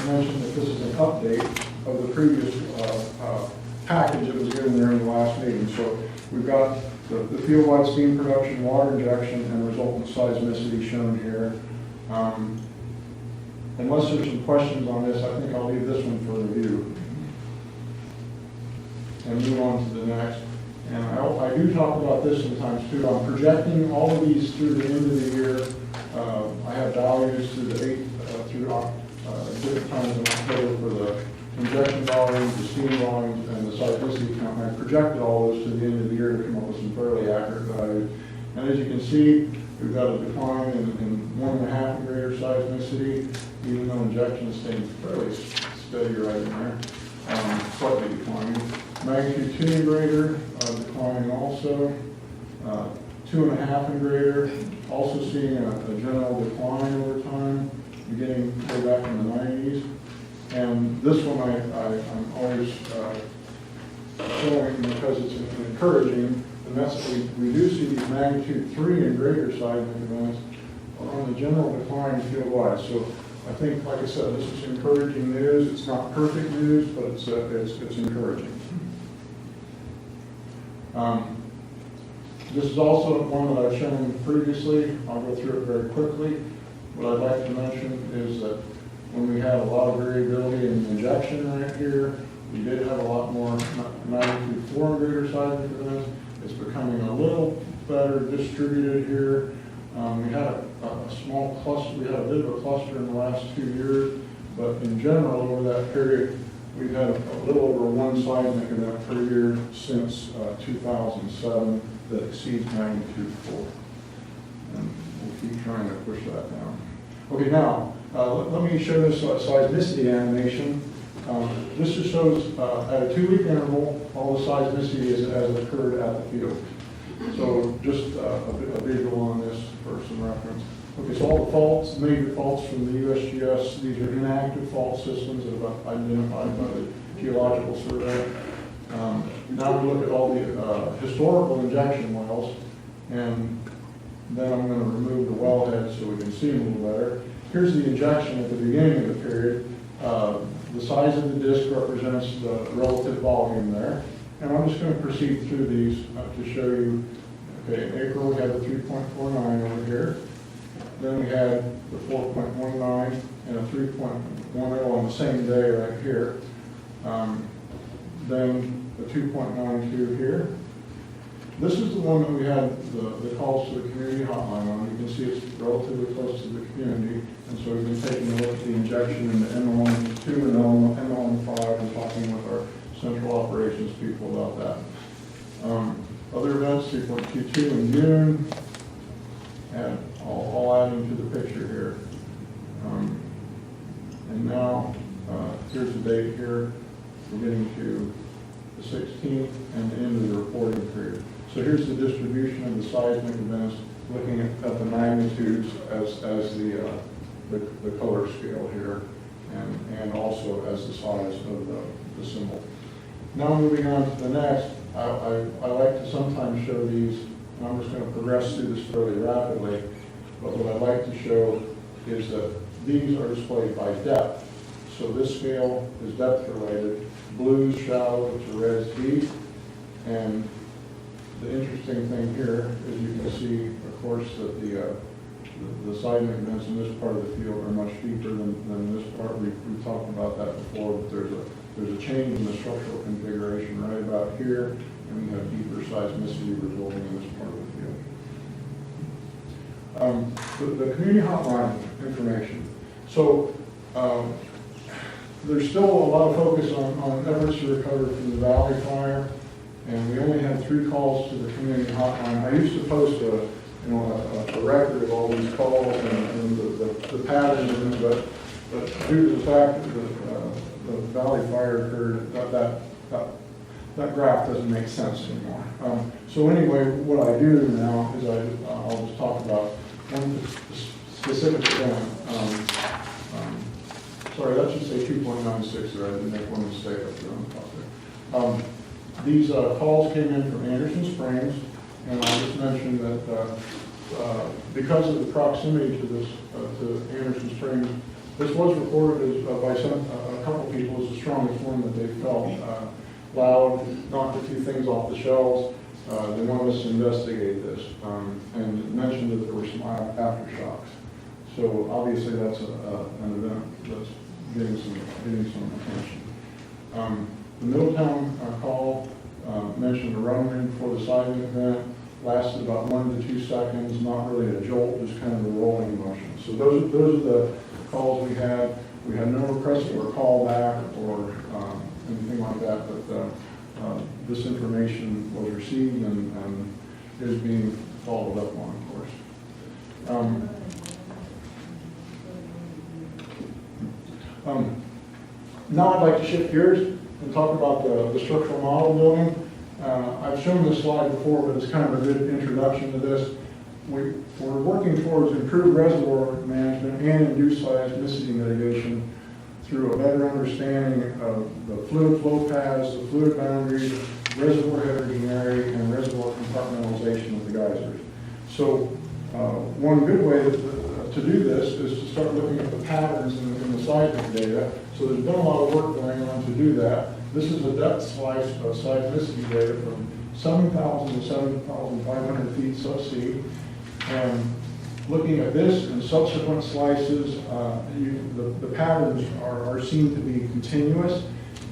mention that this is an update of the previous package that was given there in the last meeting. So we've got the field-wide steam production, water injection, and resultant seismicity shown here. Unless there's some questions on this, I think I'll leave this one for review and move on to the next. And I do talk about this sometimes too. I'm projecting all of these through the end of the year. I have values through different times in October for the injection volumes, the steam volumes, and the seismicity count. And I projected all those to the end of the year to come up with some fairly accurate values. And as you can see, we've got a decline in 1.5 and greater seismicity, even though injection is staying fairly steady right in there, slightly declining. Magnitude 2 and greater, declining also. 2.5 and greater, also seeing a general decline over time, beginning way back in the 90s. And this one I'm always showing because it's encouraging, and that's we do see these magnitude 3 and greater seismic events are on the general decline field-wide. So I think, like I said, this is encouraging news. It's not perfect news, but it's encouraging. This is also one that I've shown previously. I'll go through it very quickly. What I'd like to mention is that when we had a lot of variability in the injection right here, we did have a lot more magnitude 4 and greater seismic events. It's becoming a little better distributed here. We had a small cluster, we had a bit of a cluster in the last 2 years, but in general over that period, we've had a little over 1 seismic event per year since 2007 that exceeds magnitude 4. And we'll keep trying to push that down. Okay, now, let me show this seismicity animation. This just shows at a 2-week interval all the seismicity as occurred at the field. So just a visual on this for some reference. Okay, so all the faults, major faults from the USGS, these are inactive fault systems that have been identified by the Geological Survey. Now we look at all the historical injection wells, and then I'm going to remove the wellhead so we can see them a little better. Here's the injection at the beginning of the period. The size of the disc represents the relative volume there. And I'm just going to proceed through these to show you. Okay, in April we had the 3.49 over here. Then we had the 4.19 and a 3.10 on the same day right here. Then the 2.92 here. This is the one that we had the calls to the community hotline on. You can see it's relatively close to the community. And so we've been taking a look at the injection in the ML2 and ML5 and talking with our central operations people about that. Other events, 3.22 in June, and all adding to the picture here. And now, here's the date here. We're getting to the 16th and the end of the reporting period. So here's the distribution of the seismic events, looking at the magnitudes as the color scale here, and also as the size of the symbol. Now moving on to the next, I like to sometimes show these, and I'm just going to progress through this fairly rapidly, but what I'd like to show is that these are displayed by depth. So this scale is depth related. Blue is shallow to red is deep, and the interesting thing here is you can see, of course, that the seismic events in this part of the field are much deeper than this part. We've talked about that before, but there's a change in the structural configuration right about here, and we have deeper seismicity resulting in this part of the field. The community hotline information. So there's still a lot of focus on efforts to recover from the Valley Fire, and we only had 3 calls to the community hotline. I used to post a record of all these calls and the patterns in it, but due to the fact that the Valley Fire occurred, that graph doesn't make sense anymore. So anyway, what I do now is I'll just talk about one specific event. Sorry, that should say 2.96 there. I didn't make one mistake up there on the top there. These calls came in from Anderson Springs, and I'll just mention that because of the proximity to this to Anderson Springs, this was reported as, by a couple people as the strongest one that they felt. Loud, knocked a few things off the shelves. They wanted us to investigate this, and mentioned that there were some aftershocks. So obviously that's an event that's getting some attention. The Middletown call mentioned a rumbling before the seismic event, lasted about 1 to 2 seconds, not really a jolt, just kind of a rolling motion. So those are the calls we had. We had no request for a call back or anything like that, but this information was received and is being followed up on, of course. Now I'd like to shift gears and talk about the structural model building. I've shown this slide before, but it's kind of a good introduction to this. We're working towards improved reservoir management and induced seismicity mitigation through a better understanding of the fluid flow paths, the fluid boundaries, reservoir heterogeneity, and reservoir compartmentalization of the geysers. So one good way to do this is to start looking at the patterns in the seismic data. So there's been a lot of work going on to do that. This is a depth slice of seismicity data from 7,000 to 7,500 feet subsea. And looking at this and subsequent slices, the patterns are seen to be continuous,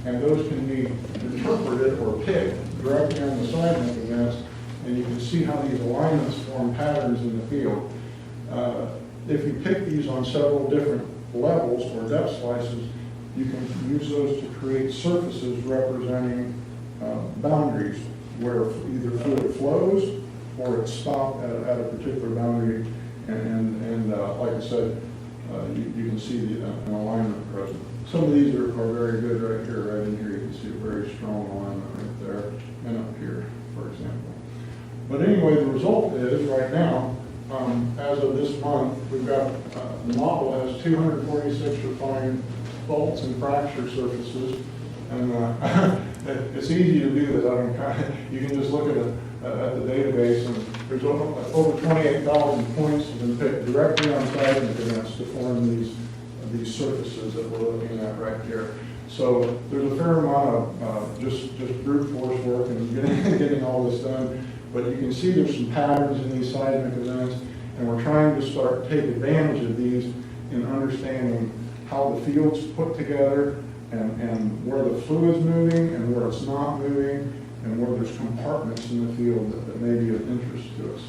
and those can be interpreted or picked directly on the seismic events, and you can see how these alignments form patterns in the field. If you pick these on several different levels or depth slices, you can use those to create surfaces representing boundaries where either fluid flows or it's stopped at a particular boundary. And like I said, you can see an alignment present. Some of these are very good right here, right in here. You can see a very strong alignment right there and up here, for example. But anyway, the result is right now, as of this month, we've got, the model has 246 refined faults and fracture surfaces. And it's easy to do this. I mean, you can just look at the database, and there's over 28,000 points have been picked directly on seismic events to form these surfaces that we're looking at right here. So there's a fair amount of just brute force work and getting all this done. But you can see there's some patterns in these seismic events, and we're trying to start to take advantage of these in understanding how the field's put together and where the fluid's moving and where it's not moving, and where there's compartments in the field that may be of interest to us.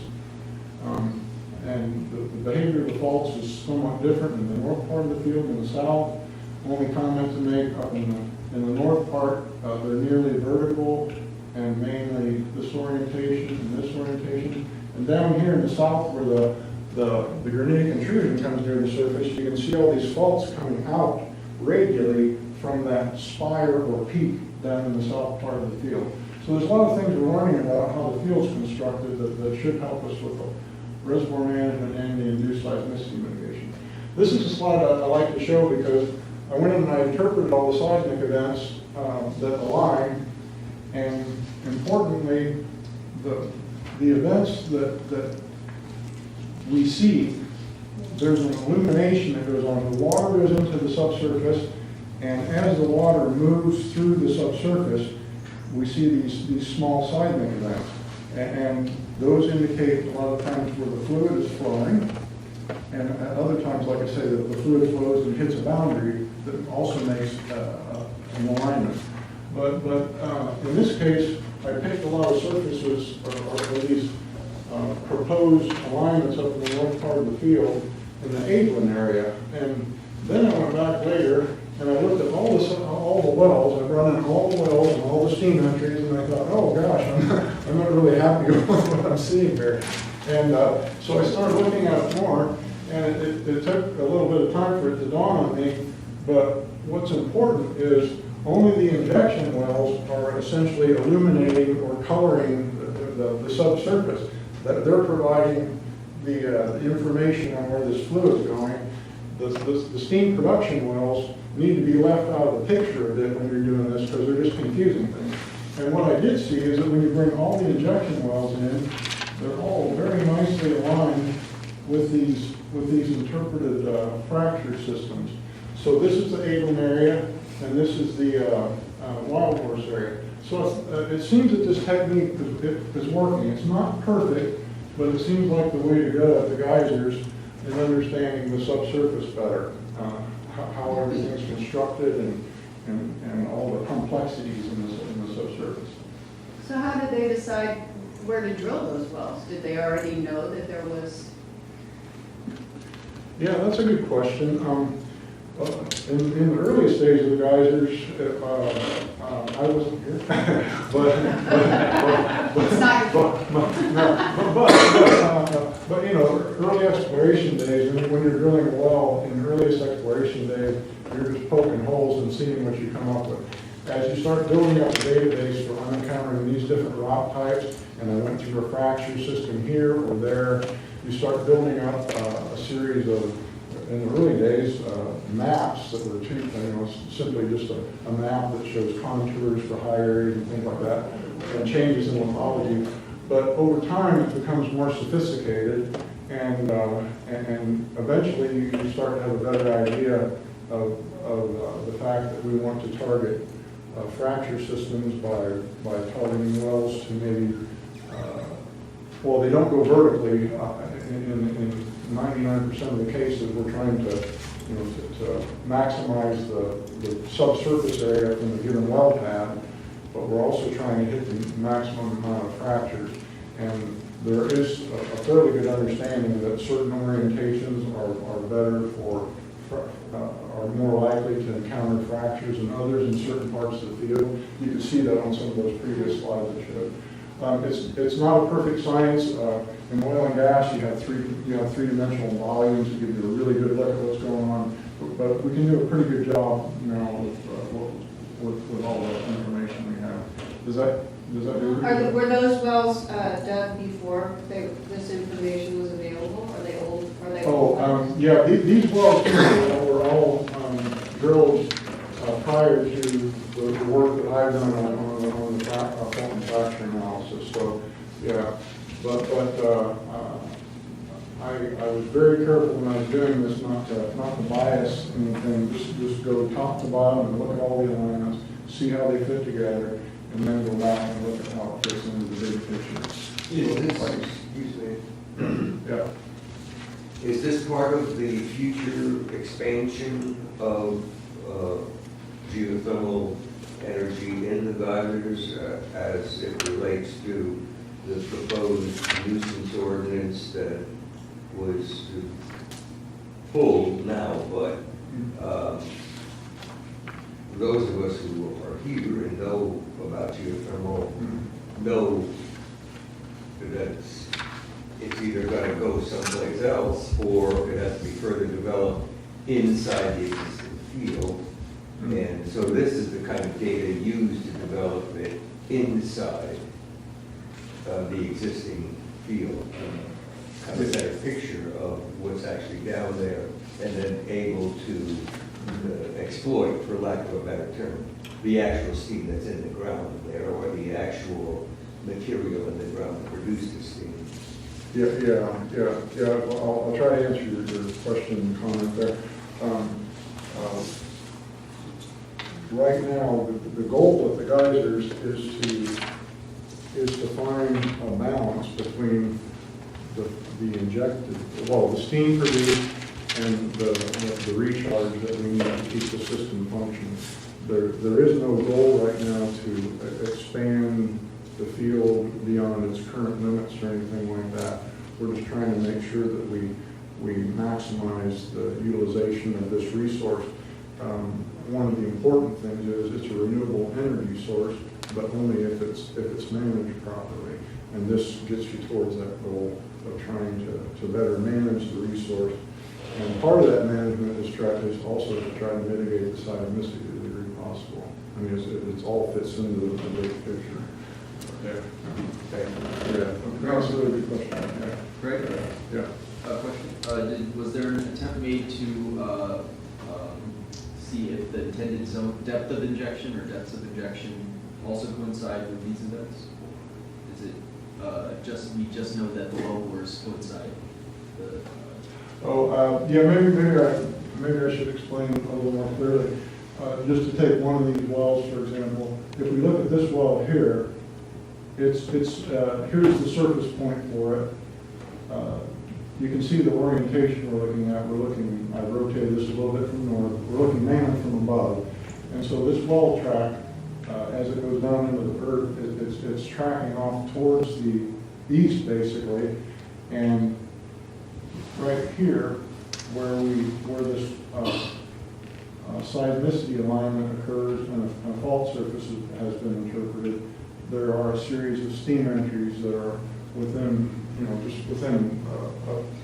And the behavior of the faults is somewhat different in the north part of the field than the south. Only comment to make, up in the north part, they're nearly vertical and mainly this orientation and this orientation. And down here in the south, where the granitic intrusion comes near the surface, you can see all these faults coming out radially from that spire or peak down in the south part of the field. So there's a lot of things we're learning about how the field's constructed that should help us with the reservoir management and the induced seismicity mitigation. This is a slide I like to show because I went in and I interpreted all the seismic events that align, and importantly, the events that we see, there's an illumination that goes on. The water goes into the subsurface, and as the water moves through the subsurface, we see these small seismic events. And those indicate a lot of times where the fluid is flowing, And at other times, like I say, the fluid flows and hits a boundary that also makes an alignment. But in this case, I picked a lot of surfaces, or these proposed alignments up in the north part of the field in the Aidland area. And then I went back later and I looked at all the wells. I've run in all the wells and all the steam entries, and I thought, oh gosh, I'm not really happy with what I'm seeing here. And so I started looking at it more, and it took a little bit of time for it to dawn on me. But what's important is only the injection wells are essentially illuminating or coloring the subsurface. They're providing the information on where this fluid is going. The steam production wells need to be left out of the picture a bit when you're doing this, because they're just confusing things. And what I did see is that when you bring all the injection wells in, they're all very nicely aligned with these interpreted fracture systems. So this is the Aidland area, and this is the Wild Horse area. So it seems that this technique is working. It's not perfect, but it seems like the way to go at the geysers in understanding the subsurface better, how everything's constructed and all the complexities in the subsurface. So how did they decide where to drill those wells? Did they already know that there was? Yeah, that's a good question. In the earliest days of the geysers, I wasn't here, but you know, early exploration days, when you're drilling a well, in the earliest exploration days, you're just poking holes and seeing what you come up with. As you start building up a database for uncountering these different rock types, and I went through a fracture system here or there, you start building up a series of, in the early days, maps that were simply just a map that shows contours for high areas and things like that, and changes in lithology. But over time, it becomes more sophisticated, and eventually you start to have a better idea of the fact that we want to target fracture systems by targeting wells to maybe, well, they don't go vertically. In 99% of the cases, we're trying to maximize the subsurface area from the given well pad, but we're also trying to hit the maximum amount of fractures. And there is a fairly good understanding that certain orientations are better are more likely to encounter fractures than others in certain parts of the field. You can see that on some of those previous slides I showed. It's not a perfect science. In oil and gas, you have three-dimensional volumes to give you a really good look at what's going on. But we can do a pretty good job now with all the information we have. Does that do? Were those wells dug before this information was available? Are they old? Yeah. These wells were all drilled prior to the work that I've done on the fault fracture analysis. So, yeah. But I was very careful when I was doing this not to bias anything. Just go top to bottom and look at all the alignments, see how they fit together, and then go back and look at how it fits into the big picture. Excuse me. Yeah. Is this part of the future expansion of geothermal energy in the geysers as it relates to the proposed nuisance ordinance that was pulled now, but those of us who are here and know about geothermal know that it's either going to go someplace else or it has to be further developed inside the existing field. And so this is the kind of data used to develop it inside the existing field. Kind of better picture of what's actually down there and then able to exploit, for lack of a better term, the actual steam that's in the ground there or the actual material in the ground that produced the steam. Yeah. Well, I'll try to answer your question and comment there. Right now, the goal of the geysers is to find a balance between the injected, well, the steam produced and the recharge that we need to keep the system functioning. There is no goal right now to expand the field beyond its current limits or anything like that. We're just trying to make sure that we maximize the utilization of this resource. One of the important things is it's a renewable energy source, but only if it's managed properly. And this gets you towards that goal of trying to better manage the resource. And part of that management is also to try to mitigate the seismicity to the degree possible. I mean, it's all fits into the big picture. Yeah. Okay. Yeah. That's a really good question. Yeah. Greg? Yeah. Question. Was there an attempt made to see if the intended zone, depth of injection or depths of injection also coincide with these events? Is it we just know that the well bores coincide? Yeah, maybe I should explain a little more clearly. Just to take one of these wells, for example, if we look at this well here, here's the surface point for it. You can see the orientation we're looking at. I rotated this a little bit from north. We're looking mainly from above. And so this well track, as it goes down into the earth, it's tracking off towards the east, basically. And right here, where this seismicity alignment occurs and a fault surface has been interpreted, there are a series of steam entries that are within, just within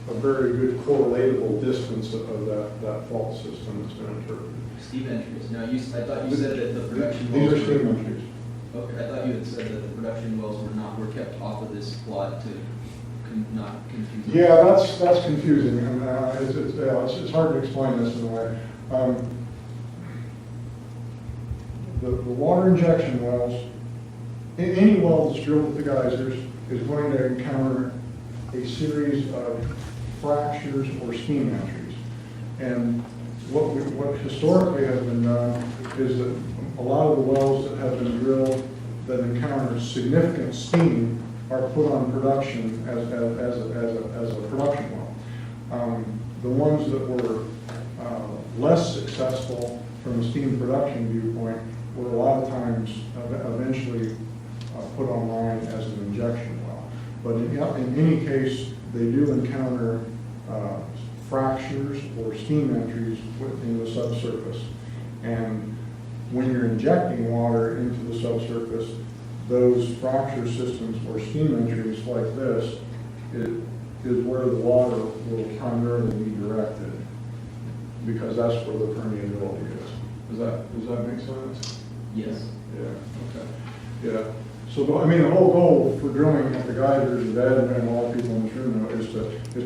a very good correlatable distance of that fault system that's been interpreted. Steam entries. Now, I thought you said that the production These wells are steam entries. Okay, I thought you had said that the production wells were kept off of this plot to not confuse. Yeah, that's confusing. And, it's hard to explain this in a way. The water injection wells, any well that's drilled with the geysers is going to encounter a series of fractures or steam entries. And what historically has been done is that a lot of the wells that have been drilled that encounter significant steam are put on production as a production well. The ones that were less successful from a steam production viewpoint were a lot of times eventually put online as an injection well. But in any case, they do encounter fractures or steam entries in the subsurface. And when you're injecting water into the subsurface, those fracture systems or steam entries like this is where the water will primarily be directed, because that's where the permeability is. Does that make sense? Yes. Yeah. Okay. Yeah. So I mean, the whole goal for drilling at the geysers, is Ed and all people in this room know, is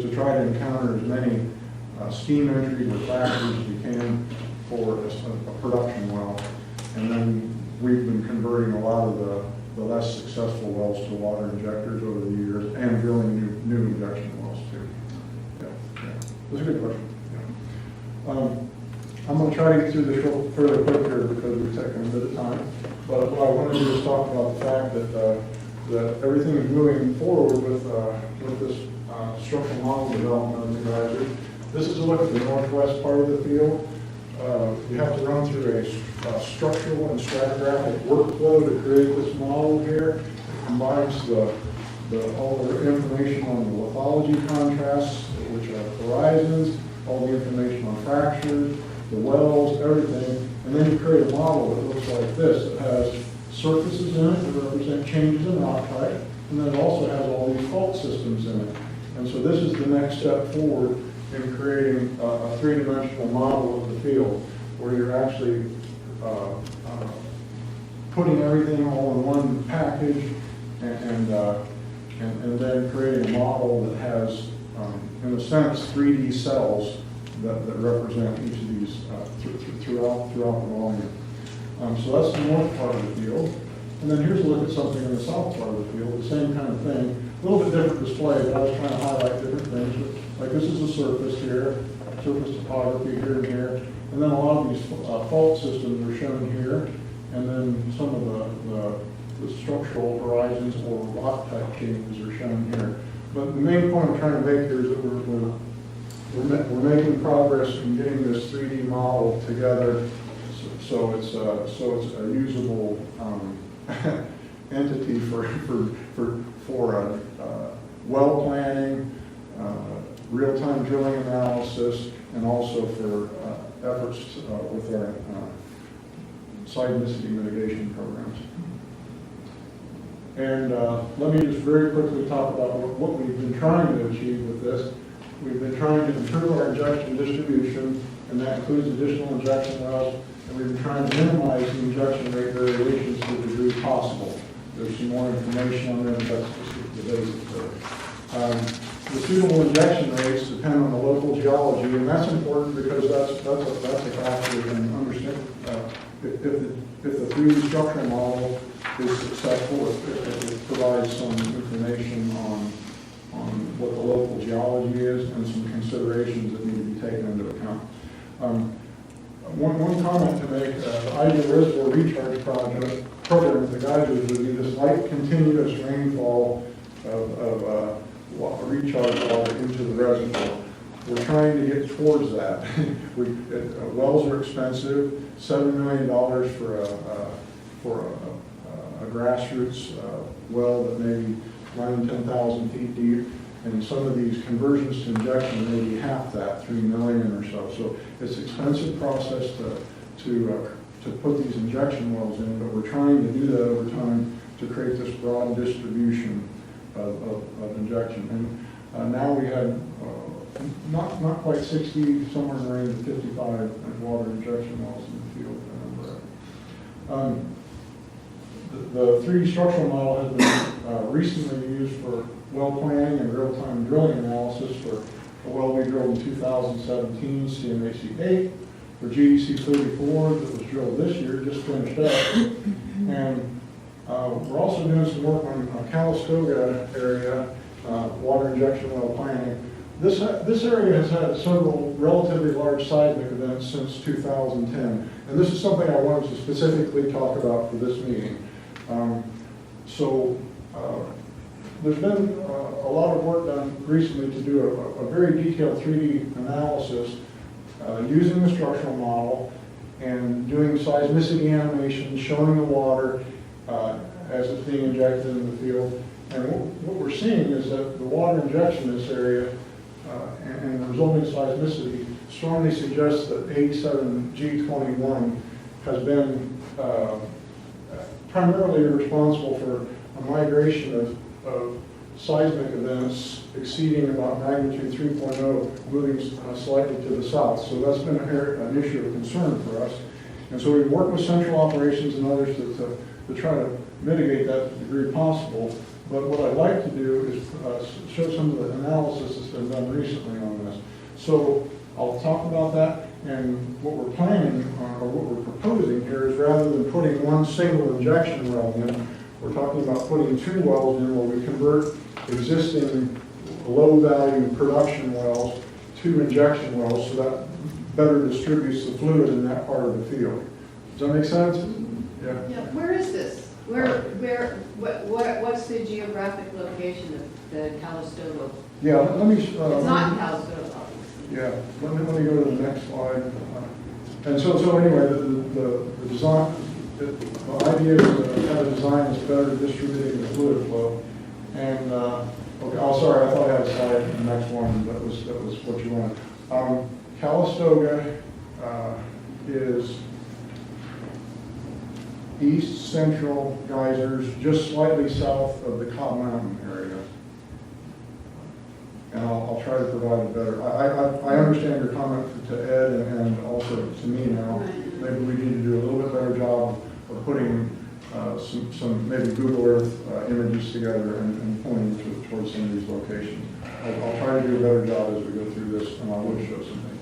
to try to encounter as many steam entries or fractures as you can for a production well, and then we've been converting a lot of the less successful wells to water injectors over the years, and drilling new injection wells too. Yeah. That's a good question. Yeah. I'm going to try to get through this real fairly quick here because we've taken a bit of time. But what I want to do is talk about the fact that everything is moving forward with this structural model development of the geyser. This is a look at the northwest part of the field. You have to run through a structural and stratigraphic workflow to create this model here. It combines all the information on the lithology contrasts, which are horizons, all the information on fractures, the wells, everything, and then you create a model that looks like this. It has surfaces in it that represent changes in rock type, and then it also has all these fault systems in it. And so this is the next step forward in creating a three-dimensional model of the field, where you're actually putting everything all in one package and then creating a model that has, in a sense, 3D cells that represent each of these throughout the volume. So that's the north part of the field. And then here's a look at something in the south part of the field, the same kind of thing. A little bit different display, but I was trying to highlight different things. Like this is a surface here, surface topography here and here. And then a lot of these fault systems are shown here. And then some of the structural horizons or rock type changes are shown here. But the main point I'm trying to make here is that we're making progress in getting this 3D model together, so it's a usable entity for well planning, real-time drilling analysis, and also for efforts with our seismicity mitigation programs. And let me just very quickly talk about what we've been trying to achieve with this. We've been trying to improve our injection distribution, and that includes additional injection wells, and we've been trying to minimize the injection rate variations to the degree possible. There's some more information on there, but that's just the basics of it. The suitable injection rates depend on the local geology, and that's important because that's a factor we can understand. If the 3D structural model is successful, it provides some information on what the local geology is and some considerations that need to be taken into account. One comment to make, the ideal reservoir recharge program with the geysers would be this light continuous rainfall of recharge water into the reservoir. We're trying to get towards that. Wells are expensive, $7 million for a grassroots well that may be running 10,000 feet deep, and some of these conversions to injection may be half that, $3 million or so. So it's an expensive process to put these injection wells in, but we're trying to do that over time to create this broad distribution of injection. And now we have not quite 60, somewhere in the range of 55 water injection wells in the field, if I remember right. The 3D structural model has been recently used for well planning and real-time drilling analysis for a well we drilled in 2017, CMAC 8, for GDC 34 that was drilled this year, just finished up. And we're also doing some work on Calistoga area, water injection well planning. This area has had several relatively large seismic events since 2010, and this is something I wanted to specifically talk about for this meeting. There's been a lot of work done recently to do a very detailed 3D analysis using the structural model and doing seismicity animations, showing the water as it's being injected in the field. And what we're seeing is that the water injection in this area and the resulting seismicity strongly suggests that 87G21 has been primarily responsible for a migration of seismic events exceeding about magnitude 3.0, moving slightly to the south. So that's been an issue of concern for us. And so we've worked with central operations and others to try to mitigate that to the degree possible. But what I'd like to do is show some of the analysis that's been done recently on this. So I'll talk about that, and what we're planning, or what we're proposing here is rather than putting one single injection well in, we're talking about putting two wells in where we convert existing low-value production wells to injection wells so that better distributes the fluid in that part of the field. Does that make sense? Yeah. Where is this? What's the geographic location of the Calistoga? Yeah, let me. It's not Calistoga, obviously. Yeah, let me go to the next slide. And so anyway, the design, the idea is to have a design that's better distributing the fluid flow. And okay, oh sorry, I thought I had a slide in the next one. That was what you wanted. Calistoga is east central geysers, just slightly south of the Cobb Mountain area. And I'll try to provide a better, I understand your comment to Ed and also to me now. Maybe we need to do a little bit better job of putting some maybe Google Earth images together and pointing towards some of these locations. I'll try to do a better job as we go through this, and I will show something.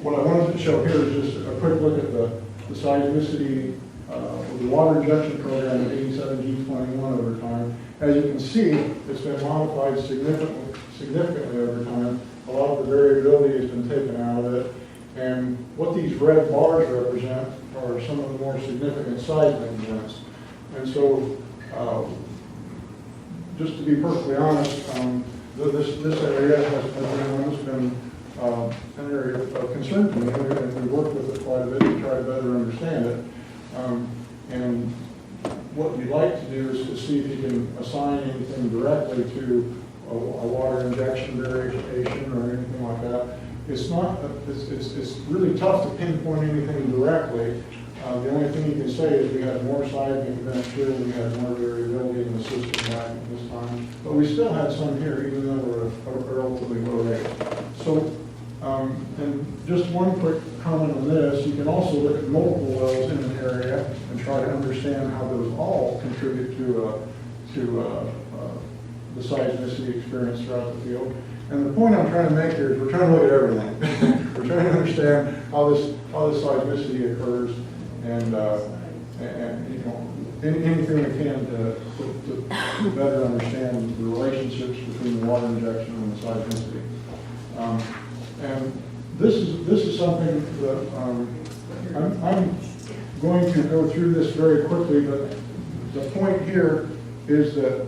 What I wanted to show here is just a quick look at the seismicity of the water injection program at 87G21 over time. As you can see, it's been modified significantly over time. A lot of the variability has been taken out of it. And what these red bars represent are some of the more significant seismic events. And so, just to be perfectly honest, This area has been an area of concern to me, and we worked with it quite a bit to try to better understand it. And what you'd like to do is to see if you can assign anything directly to a water injection variation or anything like that. It's not, it's really tough to pinpoint anything directly. The only thing you can say is we had more seismic events here, we had more variability in the system back this time, but we still had some here, even though we're at a relatively low rate. So, and just one quick comment on this, you can also look at multiple wells in an area and try to understand how those all contribute to the seismicity experience throughout the field. And the point I'm trying to make here is we're trying to look at everything. We're trying to understand how this seismicity occurs, and you know, anything we can to better understand the relationships between the water injection and the seismicity. And this is something that I'm going to go through this very quickly, but the point here is that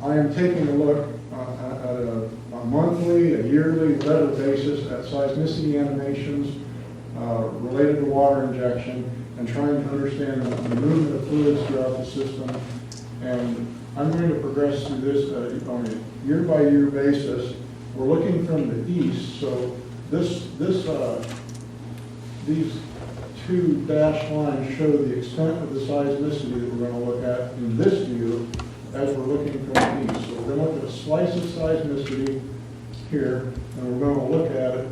I am taking a look at a monthly, a yearly, better basis at seismicity animations related to water injection and trying to understand the movement of fluids throughout the system. And I'm going to progress through this on a year-by-year basis. We're looking from the east, so these two dashed lines show the extent of the seismicity that we're going to look at in this view as we're looking from the east. So we're going to look at a slice of seismicity here, and we're going to look at it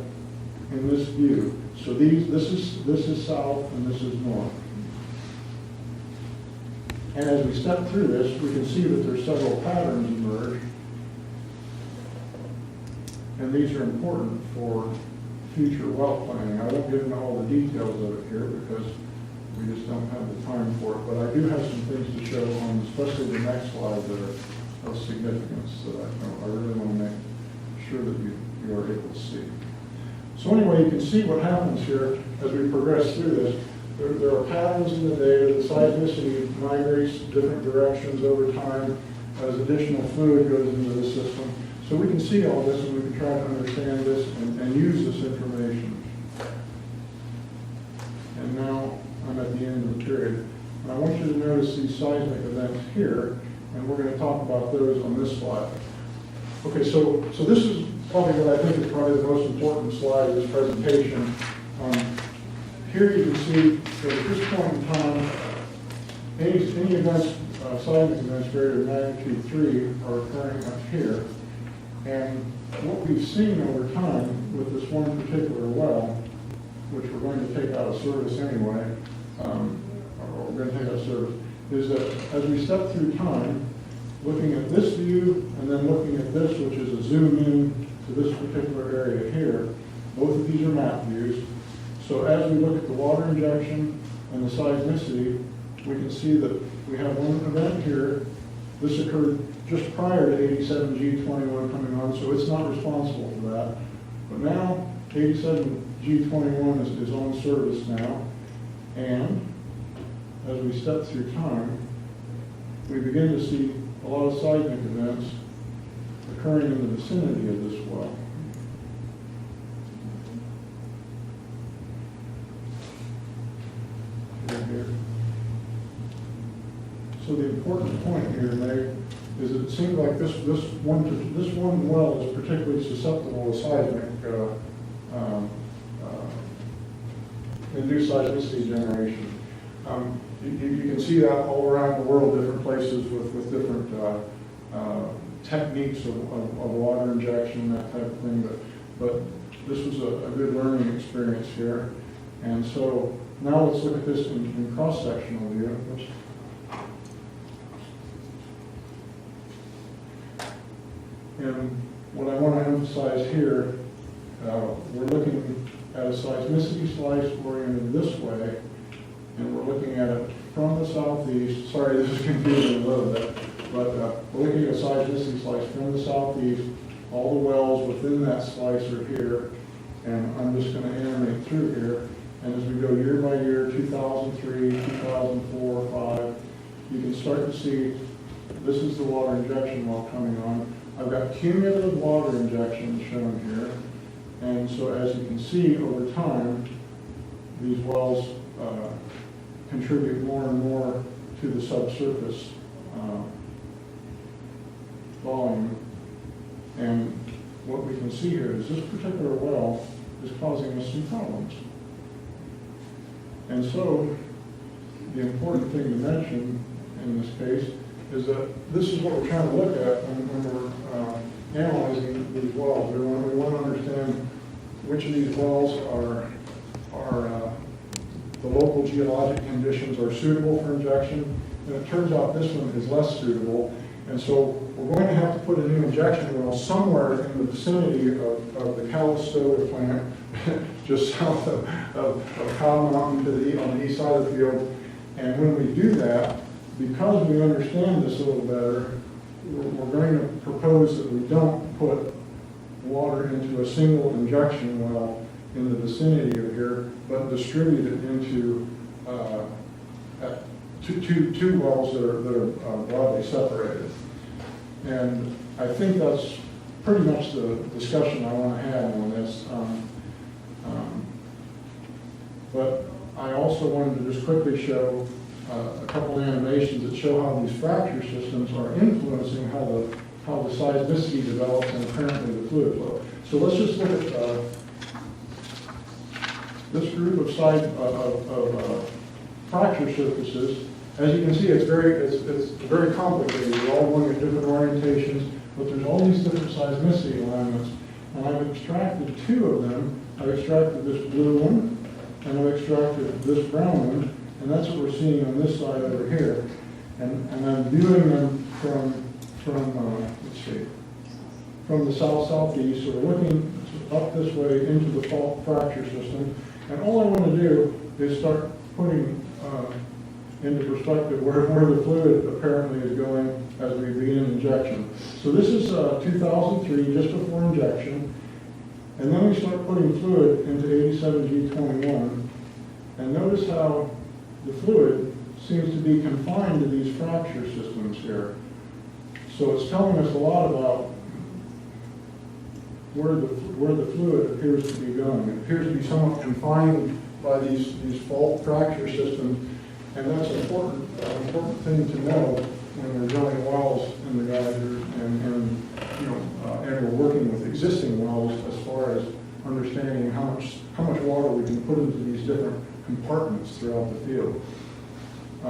in this view. So this is south and this is north. And as we step through this, we can see that there's several patterns emerge. And these are important for future well planning. I won't get into all the details of it here because we just don't have the time for it. But I do have some things to show on, especially the next slide, that are of significance that I really want to make sure that you are able to see. So anyway, you can see what happens here as we progress through this. There are patterns in the data. The seismicity migrates different directions over time as additional fluid goes into the system. So we can see all this and we can try to understand this and use this information. And now I'm at the end of the period. And I want you to notice these seismic events here, and we're going to talk about those on this slide. Okay, so this is probably what I think is probably the most important slide of this presentation. Here you can see that at this point in time, any events, seismic events greater than magnitude 3 are occurring up here. And what we've seen over time with this one particular well, which we're going to take out of service anyway, or we're going to take out of service, is that as we step through time, looking at this view and then looking at this, which is a zoom in to this particular area here, both of these are map views. So as we look at the water injection and the seismicity, we can see that we have one event here. This occurred just prior to 87G21 coming on, so it's not responsible for that. But now 87G21 is on service now, and as we step through time, we begin to see a lot of seismic events occurring in the vicinity of this well. Here. So the important point here to make is that it seems like this one well is particularly susceptible to seismic induced seismicity generation. You can see that all around the world, different places with different techniques of water injection, that type of thing. But this was a good learning experience here. And so now let's look at this in cross-sectional view. Oops. And what I want to emphasize here, we're looking at a seismicity slice oriented this way, and we're looking at it from the southeast. Sorry, this is confusing a little bit, but we're looking at a seismicity slice from the southeast. All the wells within that slice are here, and I'm just going to animate through here. And as we go year by year, 2003, 2004, 5, you can start to see this is the water injection well coming on. I've got cumulative water injections shown here. And so as you can see, over time, these wells contribute more and more to the subsurface volume. And what we can see here is this particular well is causing us some problems. And so the important thing to mention in this case is that this is what we're trying to look at when we're analyzing these wells. We want to understand which of these wells are the local geologic conditions are suitable for injection. And it turns out this one is less suitable. And so we're going to have to put a new injection well somewhere in the vicinity of the Calistoga plant, just south of Cow Mountain on the east side of the field. And when we do that, because we understand this a little better, we're going to propose that we don't put water into a single injection well in the vicinity of here, but distribute it into two wells that are broadly separated. And I think that's pretty much the discussion I want to have on this. But I also wanted to just quickly show a couple animations that show how these fracture systems are influencing how the seismicity develops and apparently the fluid flow. So let's just look at this group of fracture surfaces. As you can see, it's very complicated. They're all going at different orientations, but there's all these different seismicity alignments. And I've extracted two of them. I've extracted this blue one, and I've extracted this brown one, and that's what we're seeing on this side over here. And I'm viewing them from the south-southeast, so we're looking up this way into the fault fracture system. And all I want to do is start putting into perspective where the fluid apparently is going as we begin injection. So this is 2003, just before injection. And then we start putting fluid into 87G21. And notice how the fluid seems to be confined to these fracture systems here. So it's telling us a lot about where the fluid appears to be going. It appears to be somewhat confined by these fault fracture systems. And that's an important thing to know when we're drilling wells in the geysers and we're working with existing wells as far as understanding how much water we can put into these different compartments throughout the field. A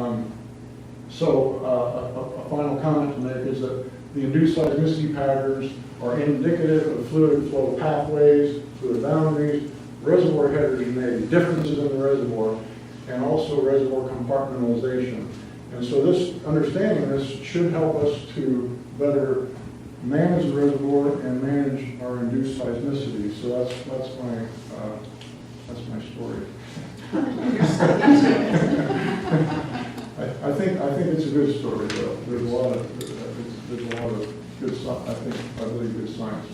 final comment to make is that the induced seismicity patterns are indicative of fluid flow pathways, fluid boundaries, reservoir heterogeneity, differences in the reservoir, and also reservoir compartmentalization. And so understanding this should help us to better manage the reservoir and manage our induced seismicity. So that's my story. I think it's a good story, though. There's a lot of good, I believe, good science.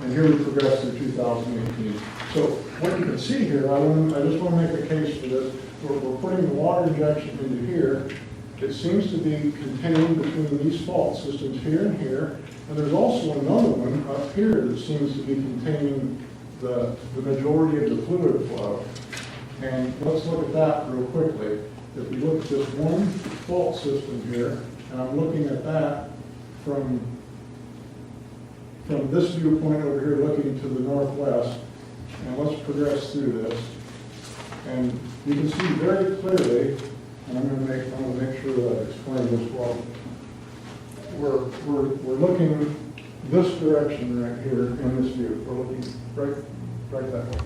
And here we progress through 2018. So what you can see here, I just want to make a case for this. We're putting the water injection into here. It seems to be contained between these fault systems here and here. And there's also another one up here that seems to be containing the majority of the fluid flow. And let's look at that real quickly. If we look at this one fault system here, and I'm looking at that from this viewpoint over here looking to the northwest, and let's progress through this. And you can see very clearly, and I'm going to make sure that I explain this well. We're looking this direction right here in this view. We're looking right that way.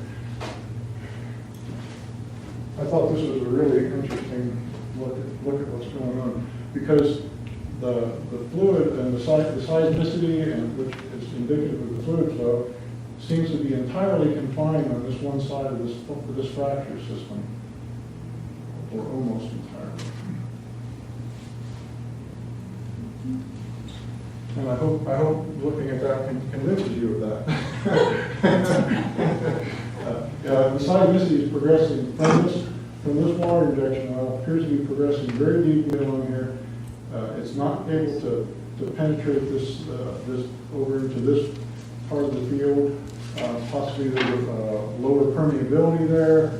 I thought this was a really interesting look at what's going on, because the fluid and the seismicity, and which is indicative of the fluid flow, seems to be entirely confined on this one side of this fracture system, or almost entirely. And I hope looking at that convinces you of that. The seismicity is progressing from this water injection well, appears to be progressing very deeply along here. It's not able to to penetrate this over into this part of the field. Possibly there's lower permeability there.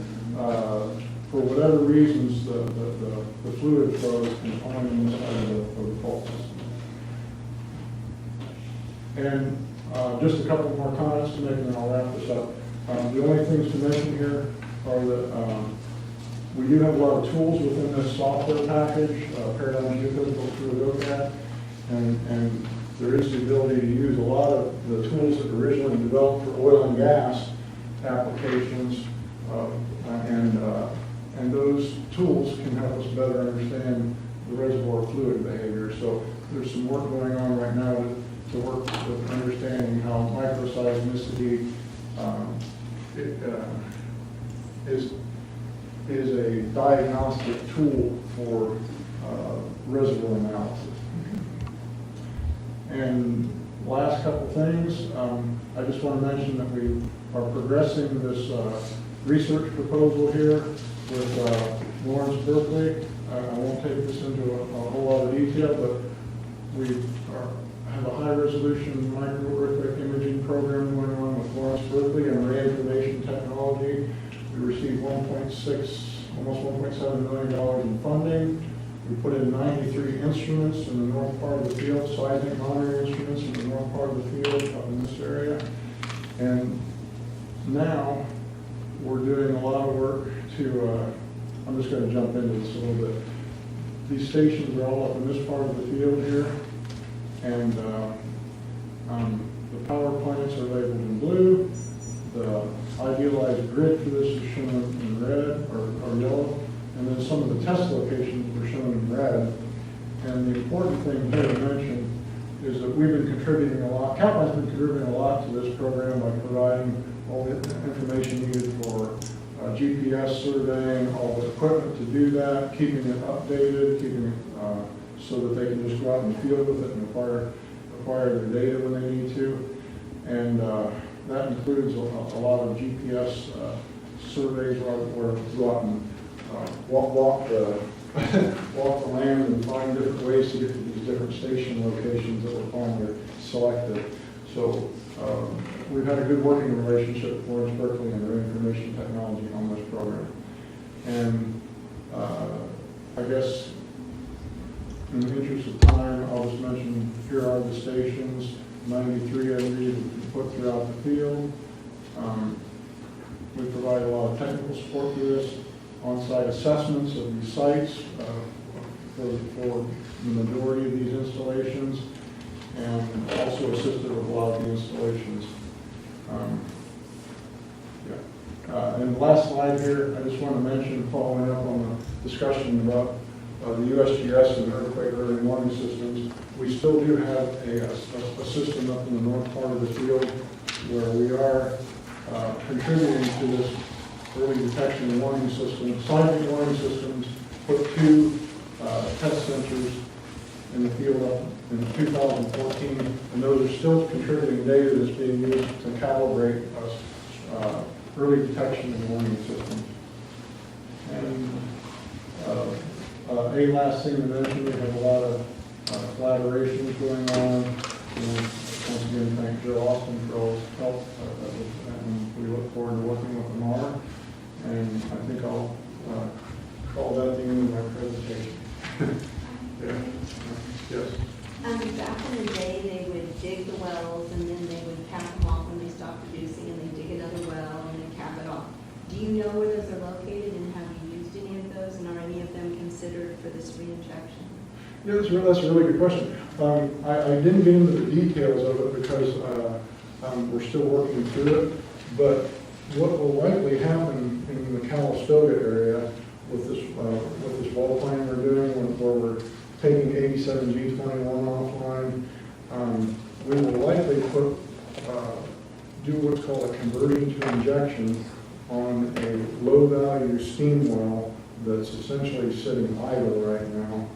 For whatever reasons, the fluid flow is confined inside of the fault system. And just a couple more comments to make, and then I'll wrap this up. The only things to mention here are that we do have a lot of tools within this software package, Paradigm Geophysical Fluid OCAD, and there is the ability to use a lot of the tools that were originally developed for oil and gas applications, and those tools can help us better understand the reservoir fluid behavior. So there's some work going on right now to work with understanding how microseismicity is a diagnostic tool for reservoir analysis. And last couple things, I just want to mention that we are progressing this research proposal here with Lawrence Berkeley. I won't take this into a whole lot of detail, but we have a high-resolution micro-earthquake imaging program going on with Lawrence Berkeley and Array Information Technology. We received almost $1.7 million in funding. We put in 93 instruments in the north part of the field, seismic monitoring instruments in the north part of the field up in this area. And now we're doing a lot of work to, I'm just going to jump into this a little bit. These stations are all up in this part of the field here, and the power plants are labeled in blue. The idealized grid for this is shown in red or yellow, and then some of the test locations were shown in red. And the important thing here to mention is that we've been contributing a lot, Calpine's been contributing a lot to this program by providing all the information needed for GPS surveying, all the equipment to do that, keeping it updated, keeping it so that they can just go out in the field with it and acquire their data when they need to. And that includes a lot of GPS surveys where we go out and walk the land and find different ways to get to these different station locations that were finally selected. So we've had a good working relationship with Lawrence Berkeley and their information technology on this program. And I guess in the interest of time, I'll just mention here are the stations, 93 I believe we put throughout the field. We provide a lot of technical support for this, on-site assessments of these sites for the majority of these installations, and also assisted with a lot of the installations. And the last slide here, I just want to mention, following up on the discussion about the USGS and earthquake early warning systems, we still do have a system up in the north part of the field where we are contributing to this early detection and warning system. Seismic warning systems put 2 test sensors in the field up in 2014, and those are still contributing data that's being used to calibrate early detection and warning systems. And a last thing to mention, we have a lot of collaborations going on. Once again, thank Joe Austin for all his help, and we look forward to working with Amar. And I think I'll call that the end of my presentation. Yeah. Yes. Back in the day, they would dig the wells and then they would cap them off when they stopped producing, and they dig another well and then cap it off. Do you know where those are located, and have you used any of those, and are any of them considered for this reinjection? Yeah, that's a really good question. I didn't get into the details of it because we're still working through it, but what will likely happen in the Calistoga area with this wall plan we're doing, where we're taking 87G21 offline, we will likely do what's called a conversion to injection on a low-value steam well that's essentially sitting idle right now.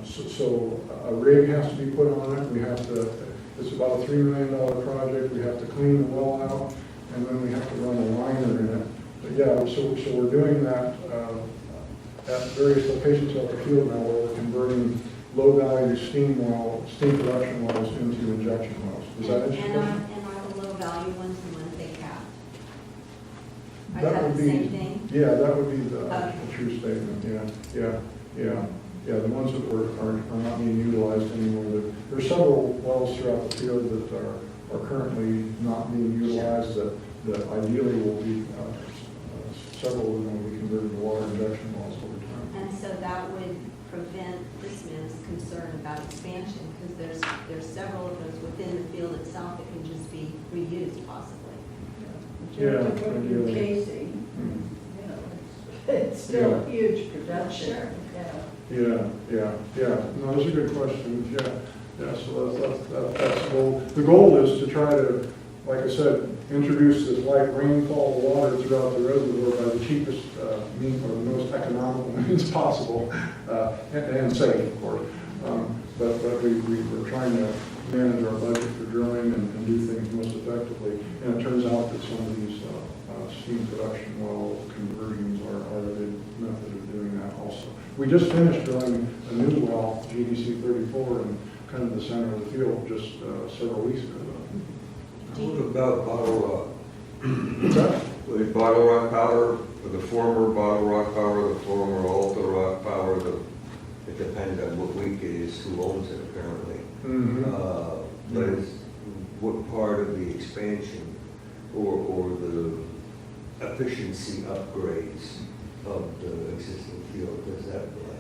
So a rig has to be put on it. We have to, it's about a $3 million project. We have to clean the well out, and then we have to run a liner in it. But yeah, so we're doing that at various locations of the field now, where we're converting low-value steam production wells into injection wells. Is that And interesting? are the low value ones the ones they cap? Is That that would the be- same thing? Yeah, that would be the Okay. true statement, yeah, the ones that are not being utilized anymore. There's several wells throughout the field that are currently not being utilized that ideally will be, several of them will be converted to water injection wells over time. And so that would prevent this man's concern about expansion, because there's several of those within the field itself that can just be reused possibly. But you have to Yeah, put your ideally. casing, Mm. you know, it's still a huge production. Sure. Yeah. No, those are good questions, yeah, so that's the goal. The goal is to try to, like I said, introduce this light rainfall water throughout the reservoir by the cheapest means, or the most economical means possible, and safe, of course. But we're trying to manage our budget for drilling and do things most effectively. And it turns out that some of these steam production well conversions are a good method of doing that also. We just finished drilling a new well, GDC 34, in kind of the center of the field just several weeks ago. What about Bottle Rock? What's that? With Bottle Rock Power, the former Bottle Rock Power, the former Alta Rock Power, it depends on what week it is, who owns it apparently. But it's, what part of the expansion or the efficiency upgrades of the existing field does that play?